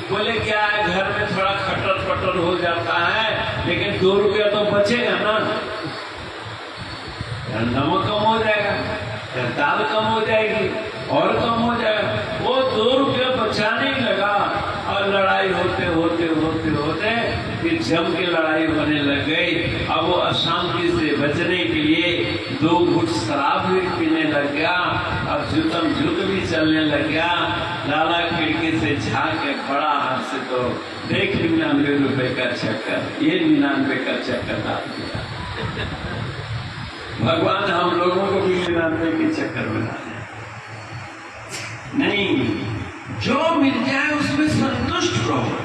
बोले क्या है, घर में थोड़ा खटर पटर हो जाता है, लेकिन 2 रुपया तो बचेगा ना, नमक कम हो जाएगा, दाल कम हो जाएगी और कम हो जाएगा। वो 2 रुपया बचाने ही लगा और लड़ाई होते होते होते होते फिर जम के लड़ाई होने लग गई। अब वो अशांति से बचने के लिए 2 घुट शराब भी पीने लग गया और अच्युतम झुक भी चलने लग गया। लाला खिड़की से झांक के बड़ा हाथ से तो देख 99 रुपए का चक्कर, ये 99 का चक्कर डाल दिया। भगवान हम लोगों को भी 99 के चक्कर में डाले नहीं। जो मिल जाए उसमें संतुष्ट रहो।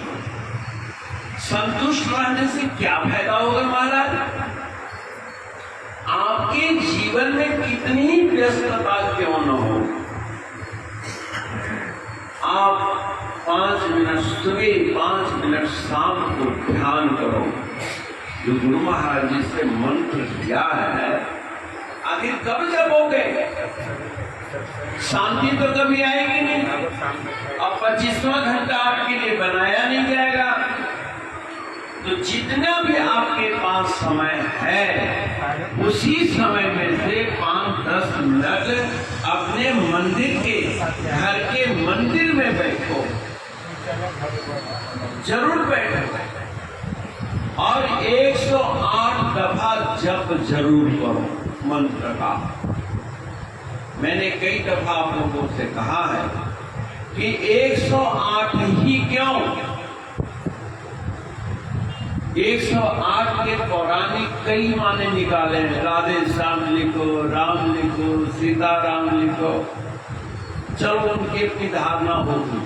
संतुष्ट रहने से क्या फायदा होगा महाराज? आपके जीवन में कितनी ही व्यस्तता क्यों न हो, आप 5 मिनट सुबह 5 मिनट शाम को ध्यान करो। जो गुरु महाराज जी से मंत्र दिया है, आखिर कब जपोगे? शांति तो कभी आएगी नहीं। अब 25वां घंटा आपके लिए बनाया नहीं जाएगा। तो जितना भी आपके पास समय है, उसी समय में से 5-10 मिनट अपने मंदिर के, घर के मंदिर में बैठो, जरूर बैठो और 108 दफा जप जरूर करो मंत्र का। मैंने कई दफा आप लोगों से कहा है कि 108 ही क्यों, 108 के पौराणिक कई माने निकाले हैं। राधे श्याम लिखो, राम लिखो, सीताराम लिखो, चलो उनकी अपनी धारणा होगी।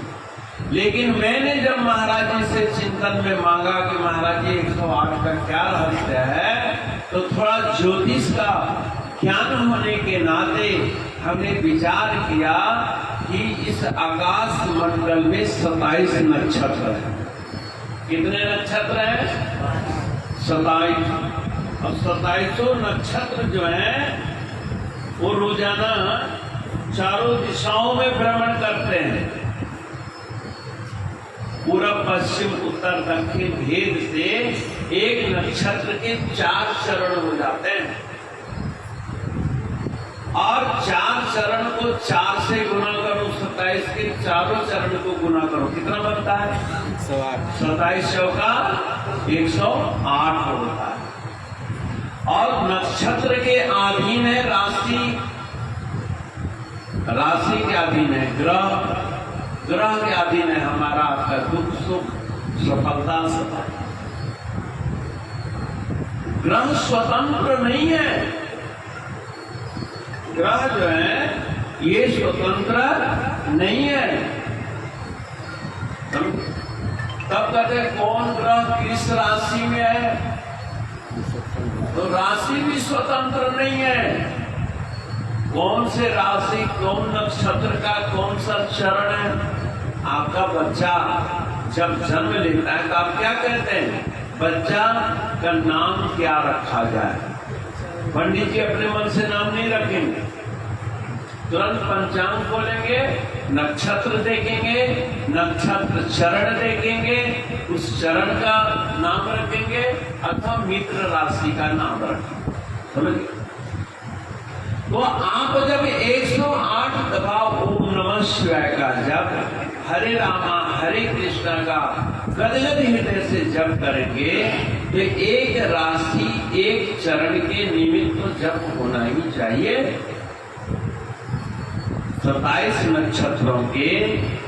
लेकिन मैंने जब महाराज जी से चिंतन में मांगा कि महाराज जी 108 का क्या रहस्य है, तो थोड़ा ज्योतिष का ज्ञान होने के नाते हमने विचार किया कि इस आकाश मंडल में 27 नक्षत्र हैं। कितने नक्षत्र हैं? 27। और 27 नक्षत्र जो हैं वो रोजाना चारों दिशाओं में भ्रमण करते हैं। पूरब पश्चिम उत्तर दक्षिण भेद से एक नक्षत्र के 4 चरण हो जाते हैं और 4 चरण को 4 से गुना करो, 27 के चारों चरण को गुना करो, कितना बनता है? 27 चौका 108 होता है। और नक्षत्र के अधीन है राशि, राशि के अधीन है ग्रह, ग्रह के अधीन है हमारा आपका दुख सुख सफलता सफलता। ग्रह स्वतंत्र नहीं है। ग्रह जो है ये स्वतंत्र नहीं है। तब कहते हैं कौन ग्रह किस राशि में है, तो राशि भी स्वतंत्र नहीं है। कौन से राशि, कौन नक्षत्र का कौन सा चरण है। आपका बच्चा जब जन्म लेता है तो आप क्या कहते हैं? बच्चा का नाम क्या रखा जाए? पंडित जी अपने मन से नाम नहीं रखेंगे, तुरंत पंचांग खोलेंगे, नक्षत्र देखेंगे, नक्षत्र चरण देखेंगे, उस चरण का नाम रखेंगे अथवा मित्र राशि का नाम रखेंगे। समझिए? तो आप जब 108 दफा ओम नमः शिवाय का जप, हरे रामा हरे कृष्णा का गदगद हृदय से जप करेंगे तो एक राशि एक चरण के निमित्त तो जप होना ही चाहिए। 27 नक्षत्रों के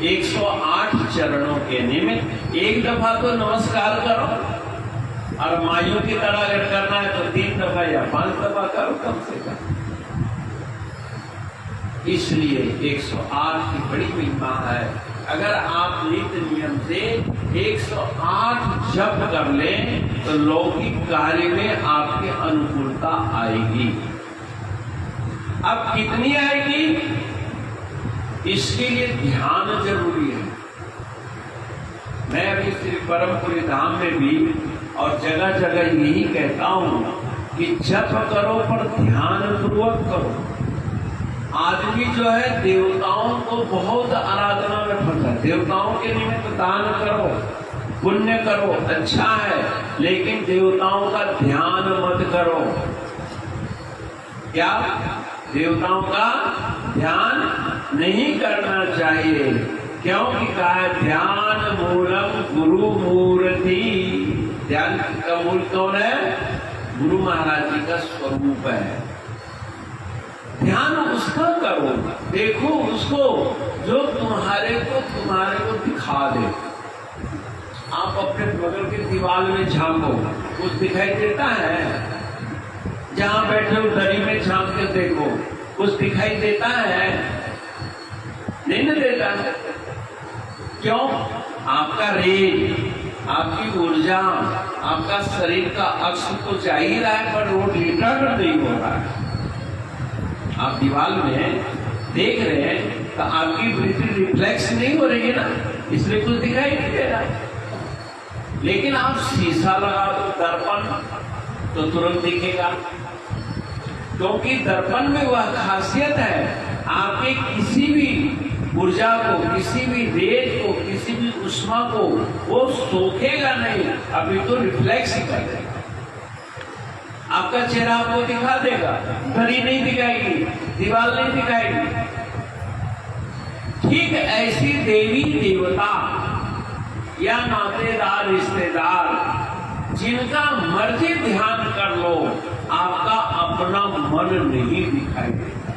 108 चरणों के निमित्त एक दफा तो नमस्कार करो, और माइयों की तरह अगर करना है तो 3 दफा या 5 दफा करो कम से कम। इसलिए 108 की बड़ी महिमा है। अगर आप नित्य नियम से 108 जप कर लें तो लौकिक कार्य में आपकी अनुकूलता आएगी। अब कितनी आएगी, इसके लिए ध्यान जरूरी है। मैं अभी श्री परमपुरी धाम में भी और जगह जगह यही कहता हूं कि जप करो पर ध्यान पूर्वक करो। आदमी जो है देवताओं को बहुत आराधना में फंसा है। देवताओं के निमित्त दान करो, पुण्य करो, अच्छा है, लेकिन देवताओं का ध्यान मत करो। क्या? देवताओं का ध्यान नहीं करना चाहिए, क्योंकि कहा है ध्यान मूलम गुरु मूर्ति। ध्यान का मूल कौन है? गुरु महाराज जी का स्वरूप है। ध्यान उसका करो। करो, देखो उसको जो तुम्हारे को दिखा दे। आप अपने बगल के दीवार में झांको, कुछ दिखाई देता है? जहां बैठे हो दरी में झांक के देखो, कुछ दिखाई देता है? नहीं ना देता। क्यों? आपका रेज, आपकी ऊर्जा, आपका शरीर का अक्ष तो जा ही रहा है, पर वो रिटर्न नहीं हो रहा है। आप दीवार में देख रहे हैं तो आपकी वृत्ति रिफ्लेक्स नहीं हो रही है ना, इसलिए कुछ दिखाई नहीं दे रहा है। लेकिन आप शीशा लगा दो, दर्पण, तो तुरंत दिखेगा, क्योंकि दर्पण में वह खासियत है, आपके किसी भी ऊर्जा को, किसी भी रेज को, किसी भी ऊष्मा को वो सोखेगा नहीं, अभी तो रिफ्लेक्स ही कर देगा। आपका चेहरा आपको दिखा देगा, दरी नहीं दिखाएगी, दीवार नहीं दिखाएगी। ठीक ऐसी देवी देवता या नातेदार रिश्तेदार जिनका मर्जी ध्यान कर लो, आपका अपना मन नहीं दिखाई देता।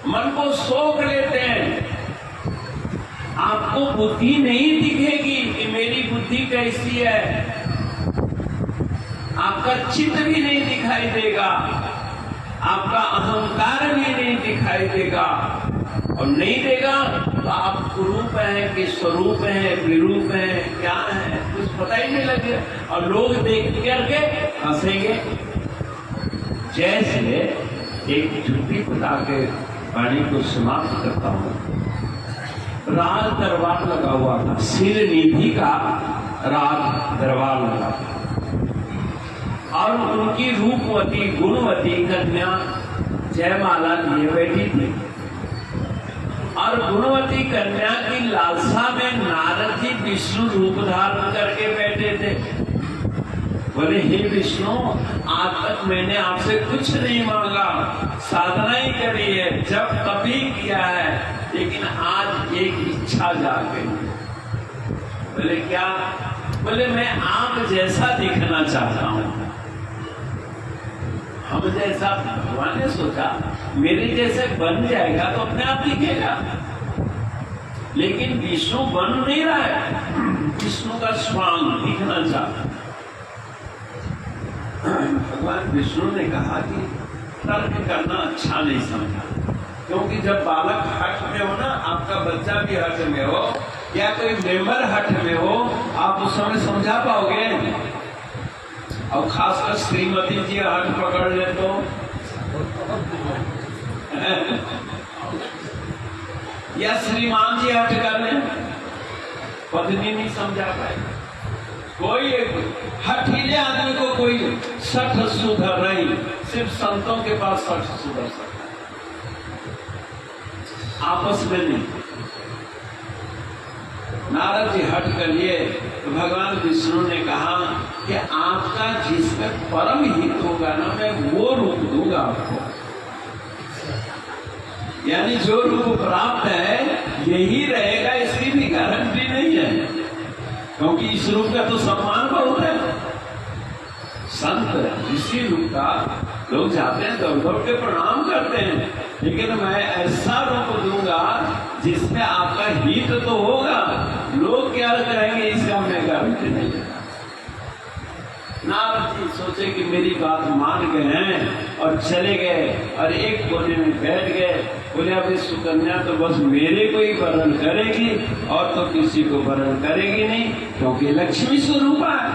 मन को सोख लेते हैं, आपको बुद्धि नहीं दिखेगी कि मेरी बुद्धि कैसी है, आपका चित्त भी नहीं दिखाई देगा, आपका अहंकार भी नहीं दिखाई देगा, और नहीं देगा तो आप कुरूप हैं कि स्वरूप हैं, विरूप हैं, क्या है, कुछ पता ही नहीं लगे, और लोग देख करके हंसेंगे। जैसे एक झूठी बता के वाणी को समाप्त करता हूं। राज दरबार लगा हुआ था, सिर निधि का राज दरबार लगा था, और उनकी रूपवती गुणवती कन्या जयमाला लिए बैठी थी, और गुणवती कन्या की लालसा में नारद जी विष्णु रूप धारण करके बैठे थे। बोले, हे विष्णु, आज तक मैंने आपसे कुछ नहीं मांगा, साधना ही करी है, जब तभी किया है, लेकिन आज एक इच्छा जाग गई। बोले, क्या? बोले, मैं आप जैसा दिखना चाहता हूं। हम जैसा भगवान ने सोचा मेरे जैसे बन जाएगा तो अपने आप दिखेगा, लेकिन विष्णु बन नहीं रहा है, विष्णु का स्वांग दिखना चाहता। भगवान विष्णु ने कहा कि तर्क करना अच्छा नहीं समझा, क्योंकि जब बालक हठ में हो ना, आपका बच्चा भी हठ में हो या कोई मेंबर हठ में हो, आप उस समय समझा पाओगे? और खासकर श्रीमती जी हट पकड़ ले तो या श्रीमान जी हट कर ले, पत्नी नहीं समझा पाए। कोई हठीले आदमी को कोई सठ सुधर नहीं, सिर्फ संतों के पास सठ सुधर सकता है, आपस में नहीं। नारद जी हट कर लिए तो भगवान विष्णु ने कहा कि आपका जिसमें परम हित होगा ना, मैं वो रूप दूंगा आपको। यानी जो रूप प्राप्त है यही रहेगा, इसकी भी गारंटी नहीं है, क्योंकि इस रूप का तो सम्मान बहुत है। संत इसी रूप का लोग जाते हैं, दौड़ दौड़ के प्रणाम करते हैं, लेकिन मैं ऐसा रूप दूंगा जिसमें आपका हित तो होगा, लोग क्या करेंगे इसका मैं गारंटी नहीं देता। नारद जी सोचे कि मेरी बात मान गए हैं और चले गए, और एक कोने में बैठ गए। बोले, अब इस सुकन्या तो बस मेरे को ही वरण करेगी और तो किसी को वरण करेगी नहीं, क्योंकि लक्ष्मी स्वरूपा है,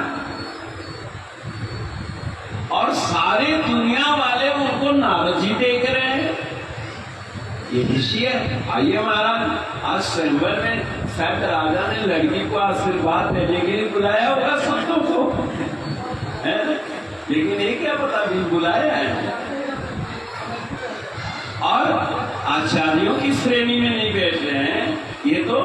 और सारे दुनिया वाले उनको नारद जी देख रहे हैं। ये ऋषि है। आइए महाराज, आज स्वयंवर में शायद राजा ने लड़की को आशीर्वाद देने के लिए बुलाया होगा संतों को, है? लेकिन ये क्या पता भी बुलाया है। और आचार्यों की श्रेणी में नहीं बैठ रहे हैं, ये तो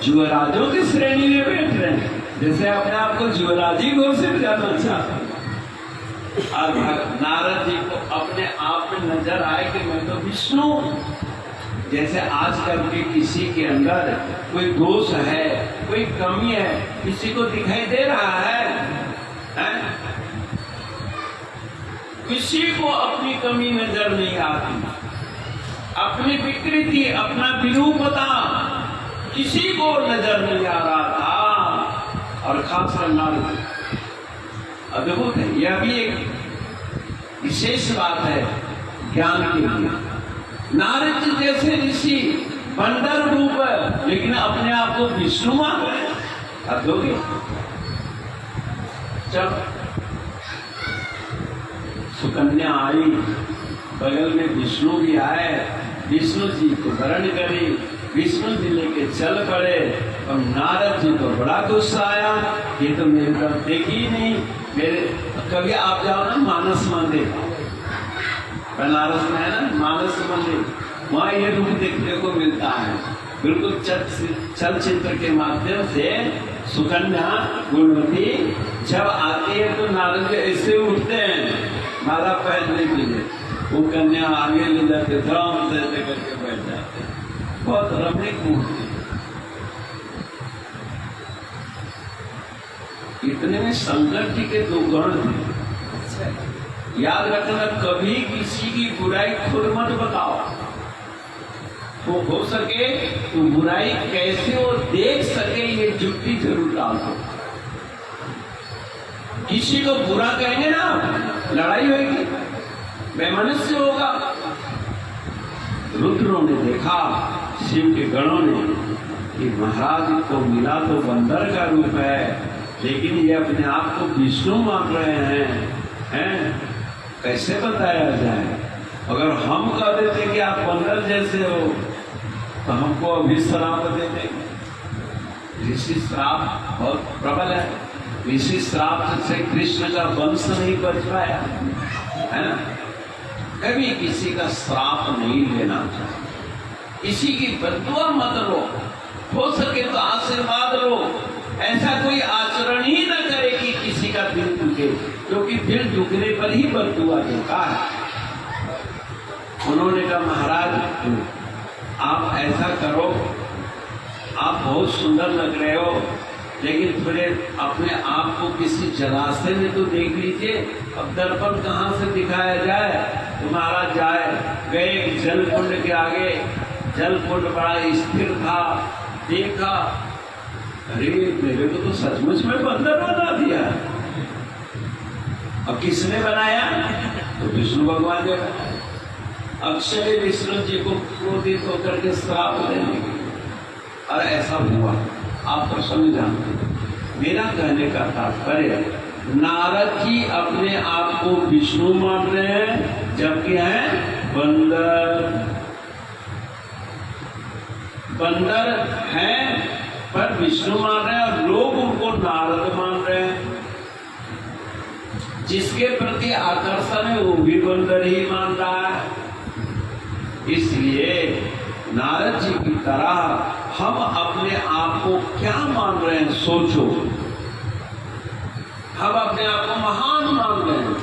जुवराजों की श्रेणी में बैठ रहे हैं, जैसे अपने आप को जुवराजी घोषित करना चाहते हैं। नारद जी को अपने आप में नजर आए कि मैं तो विष्णु, जैसे आजकल के किसी के अंदर कोई दोष है, कोई कमी है, किसी को दिखाई दे रहा है? किसी को अपनी कमी नजर नहीं आती। अपनी विकृति, अपना विरूपता किसी को नजर नहीं आ रहा था। और खासकर नारद, अद्भुत है, यह भी एक विशेष बात है ज्ञान के लिए। नारद जी जैसे ऋषि बंदर रूप है, लेकिन अपने आप को विष्णु मान रहे हैं। अद्भुत। जब सुकन्या आई, बगल में विष्णु भी आए, विष्णु जी को वरण करे, विष्णु जी लेके चल पड़े। और नारद जी को बड़ा गुस्सा आया, ये तो मेरी तरफ देखी ही नहीं। मेरे कभी आप जाओ ना मानस मंदिर, बनारस में है ना मानस मंदिर, वहाँ ये रूप देखने को मिलता है। बिल्कुल चलचित्र के माध्यम से सुकन्या गुणवती जब आती है तो नारद जी ऐसे उठते हैं, माला पहनने के लिए, वो कन्या आगे ले जाते, धर्म देते करके बैठ जाते। बहुत रमणीक मूर्ति। इतने में शंकर जी के 2 गण थे। याद रखना, कभी किसी की बुराई खुद मत बताओ, तो हो सके तो बुराई कैसे वो देख सके ये जुक्ति जरूर डाल दो। किसी को बुरा कहेंगे ना, लड़ाई होगी, वैमनस्य होगा। रुद्रों ने देखा, शिव के गणों ने, कि महाराज को मिला तो बंदर का रूप है, लेकिन ये अपने आप को विष्णु मान रहे हैं, कैसे बताया जाए। अगर हम कह देते कि आप बंदर जैसे हो तो हमको अभी श्राप दे देंगे। ऋषि श्राप बहुत प्रबल है। ऋषि श्राप से कृष्ण का वंश नहीं बच पाया, है ना। कभी किसी का श्राप नहीं लेना चाहिए, किसी की बददुआ मत लो, हो सके तो आशीर्वाद लो। ऐसा कोई आचरण ही न करे कि किसी का दिल दुखे, क्योंकि दिल दुखने पर ही बददुआ देता है। उन्होंने कहा महाराज आप ऐसा करो, आप बहुत सुंदर लग रहे हो, लेकिन थोड़े अपने आप को किसी जलाशय में तो देख लीजिए। अब दर्पण कहाँ से दिखाया जाए। तो महाराज गए जल कुंड के आगे, जल कुंड बड़ा स्थिर था, देखा, अरे मेरे को तो सचमुच में बंदर बना दिया। अब किसने बनाया? तो विष्णु भगवान ने बनाया। अक्षय विष्णु जी को क्रोधित होकर के श्राप देने के, और ऐसा हुआ। आप तो समझाते, मेरा कहने का तात्पर्य, नारद जी अपने आप को विष्णु मान रहे हैं, जबकि हैं बंदर हैं पर विष्णु मान रहे हैं, और लोग उनको नारद मान रहे हैं। जिसके प्रति आकर्षण है वो भी बंदर ही मान रहा है। इसलिए नारद जी की तरह हम अपने आप को क्या मान रहे हैं सोचो। हम अपने आप को महान मान रहे हैं,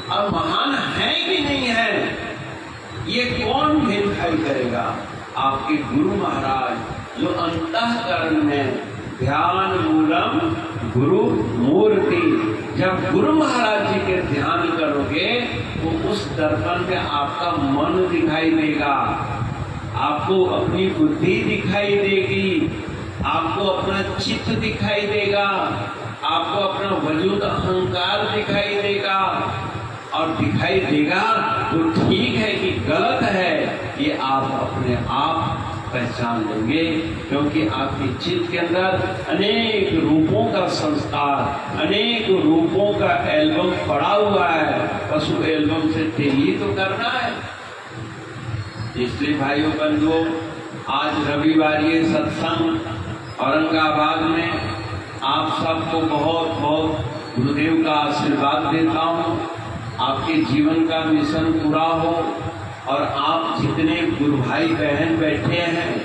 और महान है कि नहीं है ये कौन भेदभाव करेगा? आपके गुरु महाराज जो अंतःकरण में ध्यान मूलम गुरु मूर्ति, जब गुरु महाराज जी के ध्यान करोगे तो उस दर्पण में आपका मन दिखाई देगा, आपको अपनी बुद्धि दिखाई देगी, आपको अपना चित्त दिखाई देगा, आपको अपना वजूद अहंकार दिखाई देगा। और दिखाई देगा तो ठीक है कि गलत है, ये आप अपने आप पहचान लेंगे, क्योंकि आपके चित्त के अंदर अनेक रूपों का संस्कार, अनेक रूपों का एल्बम पड़ा हुआ है। बस उस एल्बम से तेली तो करना है। इसलिए भाइयों बंधुओं, आज रविवार ये सत्संग औरंगाबाद में आप सबको बहुत बहुत गुरुदेव का आशीर्वाद देता हूँ। आपके जीवन का मिशन पूरा हो, और आप जितने गुरु भाई बहन बैठे हैं,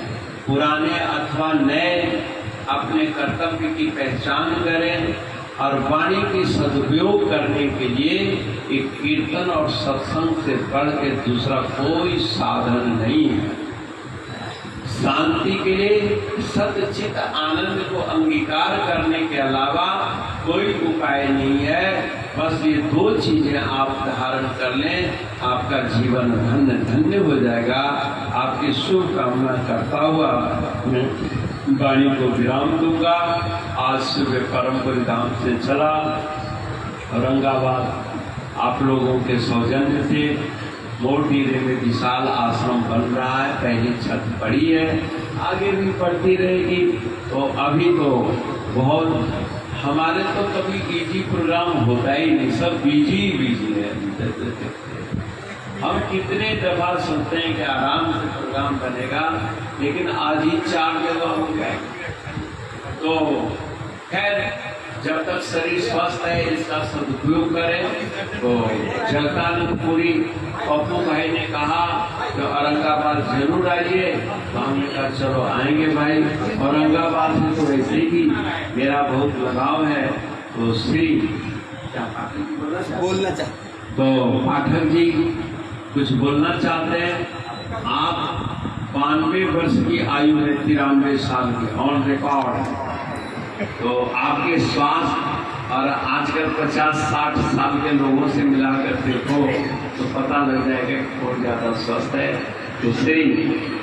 पुराने अथवा नए, अपने कर्तव्य की पहचान करें और वाणी की सदुपयोग करने के लिए एक कीर्तन और सत्संग से बढ़ के दूसरा कोई साधन नहीं है। शांति के लिए सच्चित आनंद को अंगीकार करने के अलावा कोई उपाय नहीं है। बस ये 2 चीजें आप धारण कर लें, आपका जीवन धन्य धन्य हो जाएगा। आपकी शुभकामना करता हुआ मैं वाणी को विराम दूंगा। आज सुबह परमपुरी धाम से चला औरंगाबाद, आप लोगों के सौजन्य से मोरडीरे में विशाल आश्रम बन रहा है। पहली छत पड़ी है, आगे भी पड़ती रहेगी। तो अभी तो बहुत हमारे तो कभी इजी प्रोग्राम होता ही नहीं, सब बिजी है। हम कितने दफा सुनते हैं कि आराम से प्रोग्राम बनेगा, लेकिन आज ही 4 जगह हो गए। तो खैर, जब तक शरीर स्वस्थ है इसका सदुपयोग करें। तो जगदानंदपुरी पप्पू भाई ने कहा कि औरंगाबाद जरूर आइए, तो हमने कहा चलो आएंगे भाई। औरंगाबाद से तो वैसे ही मेरा बहुत लगाव है। तो श्री क्या बोलना चाहते, तो पाठक जी कुछ बोलना चाहते हैं। आप 92 वर्ष की आयु में 93 साल के ऑन रिकॉर्ड। तो आपके स्वास्थ्य और आजकल 50-60 साल के लोगों से मिलाकर देखो तो पता लग जाएगा कि बहुत ज़्यादा स्वस्थ है। तो श्री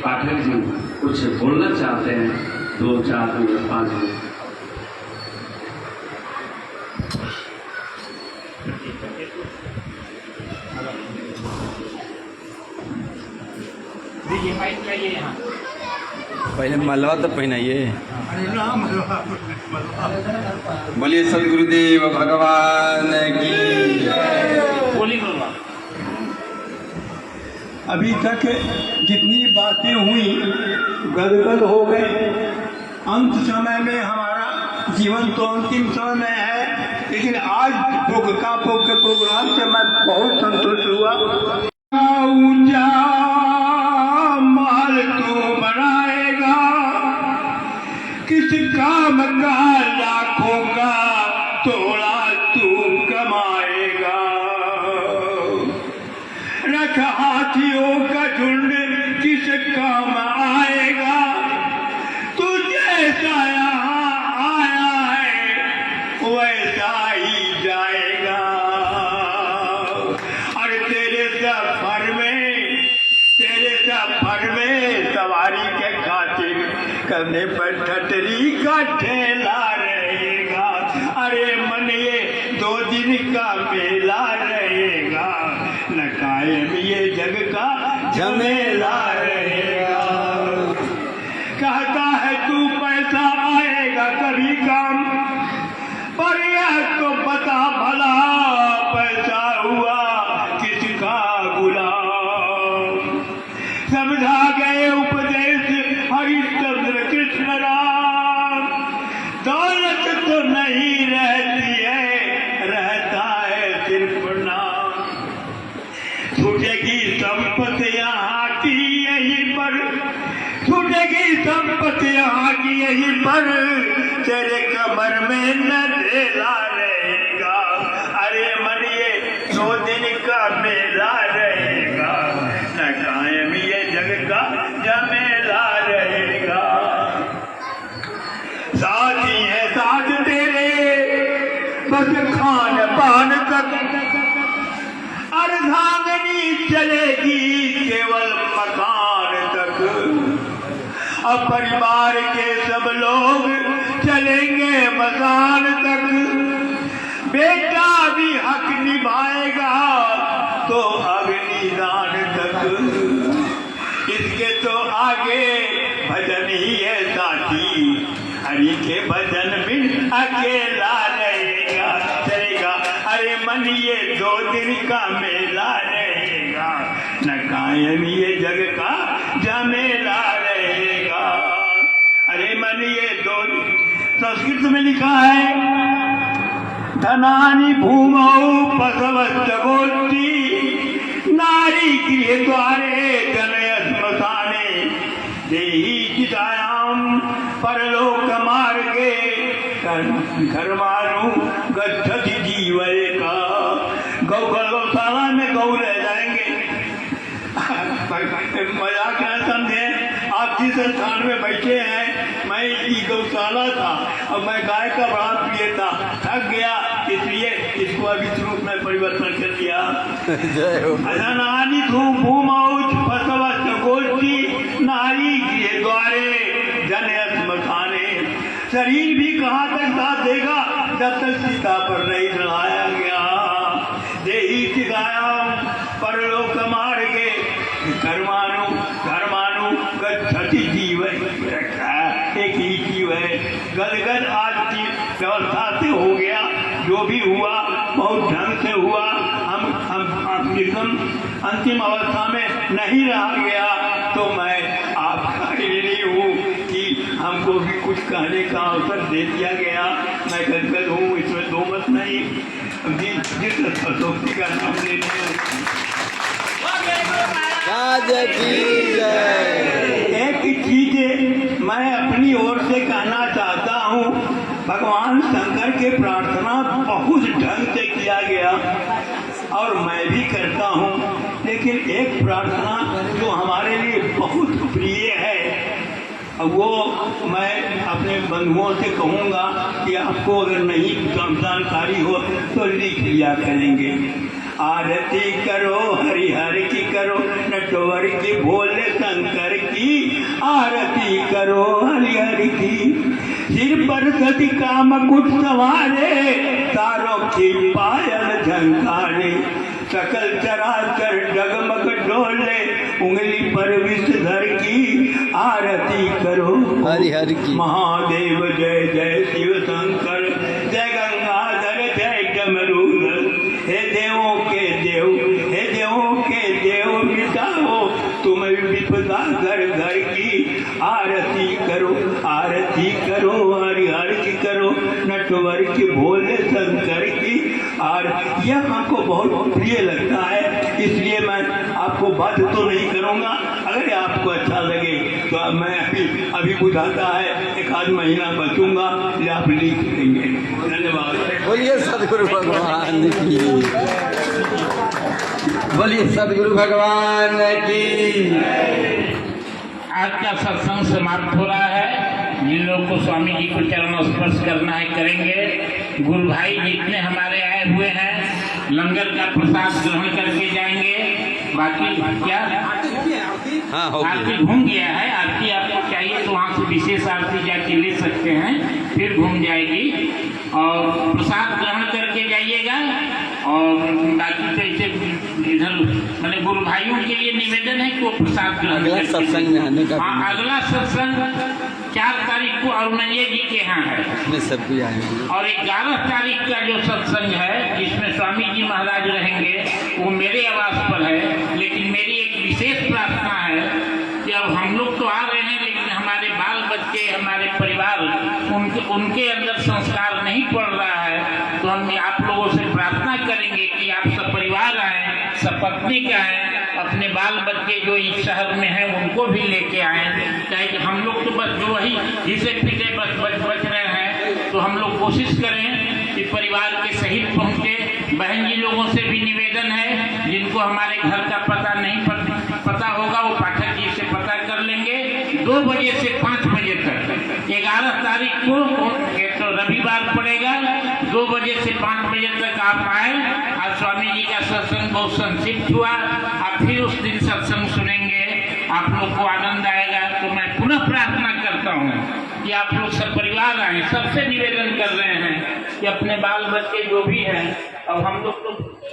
पाठक जी कुछ बोलना चाहते हैं, 2-4 मिनट 5 मिनट। पहले मलवा तो पहनाइए। बोलिए सदगुरुदेव भगवान की। बोली बोलवा। अभी तक जितनी बातें हुई गदगद हो गए। अंत समय में हमारा जीवन तो अंतिम समय में है, लेकिन आज का प्रोग्राम से मैं बहुत संतुष्ट हुआ। ऊंचा महल तू बनाएगा, किस काम का लाखों का तोड़ा तू कमाएगा। रख हाथियों का झुंड किस काम आएगा, तू जैसा यहाँ आया है वैसा ही जाएगा। और तेरे सफर में सवारी के खातिर करने पर ठटरी का ठेला रहेगा। अरे मन ये 2 दिन का मेला रहेगा, न कायम ये जग का झमेला रहेगा। कहता है तू पैसा आएगा कभी काम, पर यह तो पता भला पैसा हुआ किसका गुलाम। समझा गए उपदेश हरिश्चंद्र कृष्ण राम, दौलत तो नहीं रहती है, रहता है सिर्फ नाम। छूटेगी संपत्ति यहाँ की यहीं पर, छूटेगी संपत्ति यहाँ की यहीं पर, तेरे कमर में न ढेला रहेगा। अरे मन ये 2 दिन का मेला रहेगा, न कायम ये जग का झमेला रहेगा। साथी है साथ तेरे बस खान पान तक, अर्धांगनी चलेगी केवल मकान तक। अब परिवार के सब लोग चलेंगे मकान तक, बेटा भी हक निभाएगा तो अग्निदान तक। इसके तो आगे भजन ही है साथी, हरि के भजन बिन अकेला रहेगा चलेगा। अरे मन ये 2 दिन का मेला रहेगा, न कायम ये जग का झमेला रहेगा। अरे मन ये 2 दिन, संस्कृत में लिखा है, धनानि भूमौ बसवस्य गोष्ठी, नारी गृह द्वारे जनय श्मशाने, देहि चितायाम परलोक मार्गे, घरवारू गच्छति जीवय का। गौशाला में गौ रह जाएंगे। मजाक न समझे, आप जिस स्थान में बैठे हैं, मैं ये गौशाला था और मैं गाय का बड़ा प्रिय था, थक गया, इसलिए इसको अभी रूप में परिवर्तन कर दिया। धनानि भूमौ बसवस्य गोष्ठी, शरीर भी कहाँ तक साथ देगा जब तक सीता पर नहीं चढ़ाया गया। देही सिखाया परलोक मार्गे धर्मानु गच्छति जीव रखा एक ही जीव है। गदगद आज की व्यवस्था से हो गया, जो भी हुआ बहुत ढंग से हुआ। हम एकदम अंतिम अवस्था में नहीं रहा गया। तो मैं आपका ऋणी हूँ कि हमको भी कुछ कहने का अवसर दे दिया गया। मैं गदगद हूँ, इसमें दो मत नहीं। जिस असोक्ति का नाम ले एक चीज मैं अपनी ओर से कहना चाहता हूँ। भगवान शंकर के प्रार्थना बहुत ढंग से किया गया और मैं भी करता हूँ, लेकिन एक प्रार्थना जो हमारे लिए बहुत प्रिय है, वो मैं अपने बंधुओं से कहूँगा कि आपको अगर नहीं जानकारी हो तो लिख लिया करेंगे। आरती करो हरिहर की करो, नटवर की भोले शंकर की आरती करो हरिहर की। सिर पर सती का मुकुट सवारे, तारों की पायल झंकारे। सकल चराचर जगमग डोले, उंगली पर विषधर की आरती करो हरिहर की। महादेव जय जय शिव शंकर, जय गंगाधर जय डमरूधर। हे देवों के देव, हे देवों के देव, मिटाओ तुम विपदा घर घर की आरती करो हरिहर की करो, नटवर की भोले शंकर की आरती। यह हमको बहुत प्रिय लगता है, इसलिए मैं आपको बात तो नहीं करूँगा। अगर आपको अच्छा लगे तो मैं अभी बुझाता है, एक आध महीना बचूंगा, ये आप लिख देंगे। धन्यवाद। बोलिए सदगुरु भगवान की, बोलिए सदगुरु भगवान की। आज का सत्संग समाप्त हो रहा है। जिन लोगों को स्वामी जी को चरण स्पर्श करना है करेंगे। गुरु भाई जितने हमारे आए हुए हैं लंगर का प्रसाद ग्रहण करके जाएंगे। बाकी क्या हाँ आरती घूम गया है, आरती आपको चाहिए तो वहाँ से विशेष आरती जाके ले सकते हैं, फिर घूम जाएगी। और प्रसाद ग्रहण करके जाइएगा। और बाकी तो ऐसे इधर मैंने गुरु भाइयों के लिए निवेदन है कि वो प्रसाद ग्रहण अगला सत्संग में आने का। हाँ, अगला सत्संग 4 तारीख को अरुणजय जी के यहाँ है, इसमें सब भी आएंगे। और 11 तारीख का जो सत्संग है जिसमें स्वामी जी महाराज रहेंगे वो मेरे आवास पर है। लेकिन मेरी एक विशेष प्रार्थना है कि अब हम लोग तो आ रहे हैं, लेकिन हमारे बाल बच्चे, हमारे परिवार, उनके अंदर संस्कार नहीं पड़ रहा है। तो हम आप लोगों से प्रार्थना करेंगे कि आप सब परिवार आए, सब पत्नी का आए, अपने बाल बच्चे जो इस शहर में हैं उनको भी लेके आए। चाहे कि हम लोग तो बस जो वही हिस्से पीछे बच रहे हैं, तो हम लोग कोशिश करें कि परिवार के सहित पहुँचे। बहन जी लोगों से भी निवेदन है, जिनको हमारे घर का पता नहीं पता होगा वो पाठक जी से पता कर लेंगे। 2 बजे से 5 बजे तक 11 तारीख को तो रविवार पड़ेगा। 2 बजे से 5 बजे तक आप आए। आज स्वामी जी का सत्संग बहुत संक्षिप्त हुआ, आप फिर उस दिन सत्संग सुनेंगे, आप लोग को आनंद आएगा। तो मैं पुनः प्रार्थना करता हूँ कि आप लोग सब परिवार आए। सबसे निवेदन कर रहे हैं कि अपने बाल बच्चे जो भी हैं, अब हम लोग तो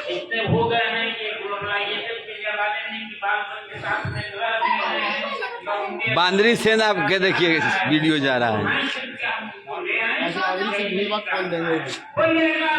इतने हो गए हैं कि ग्लोबलाइजेशन के जमाने में कि बाल बच्चे साथ में रह रहे हैं। बांदरी सेना के देखिए वीडियो जा रहा है। बोलिएगा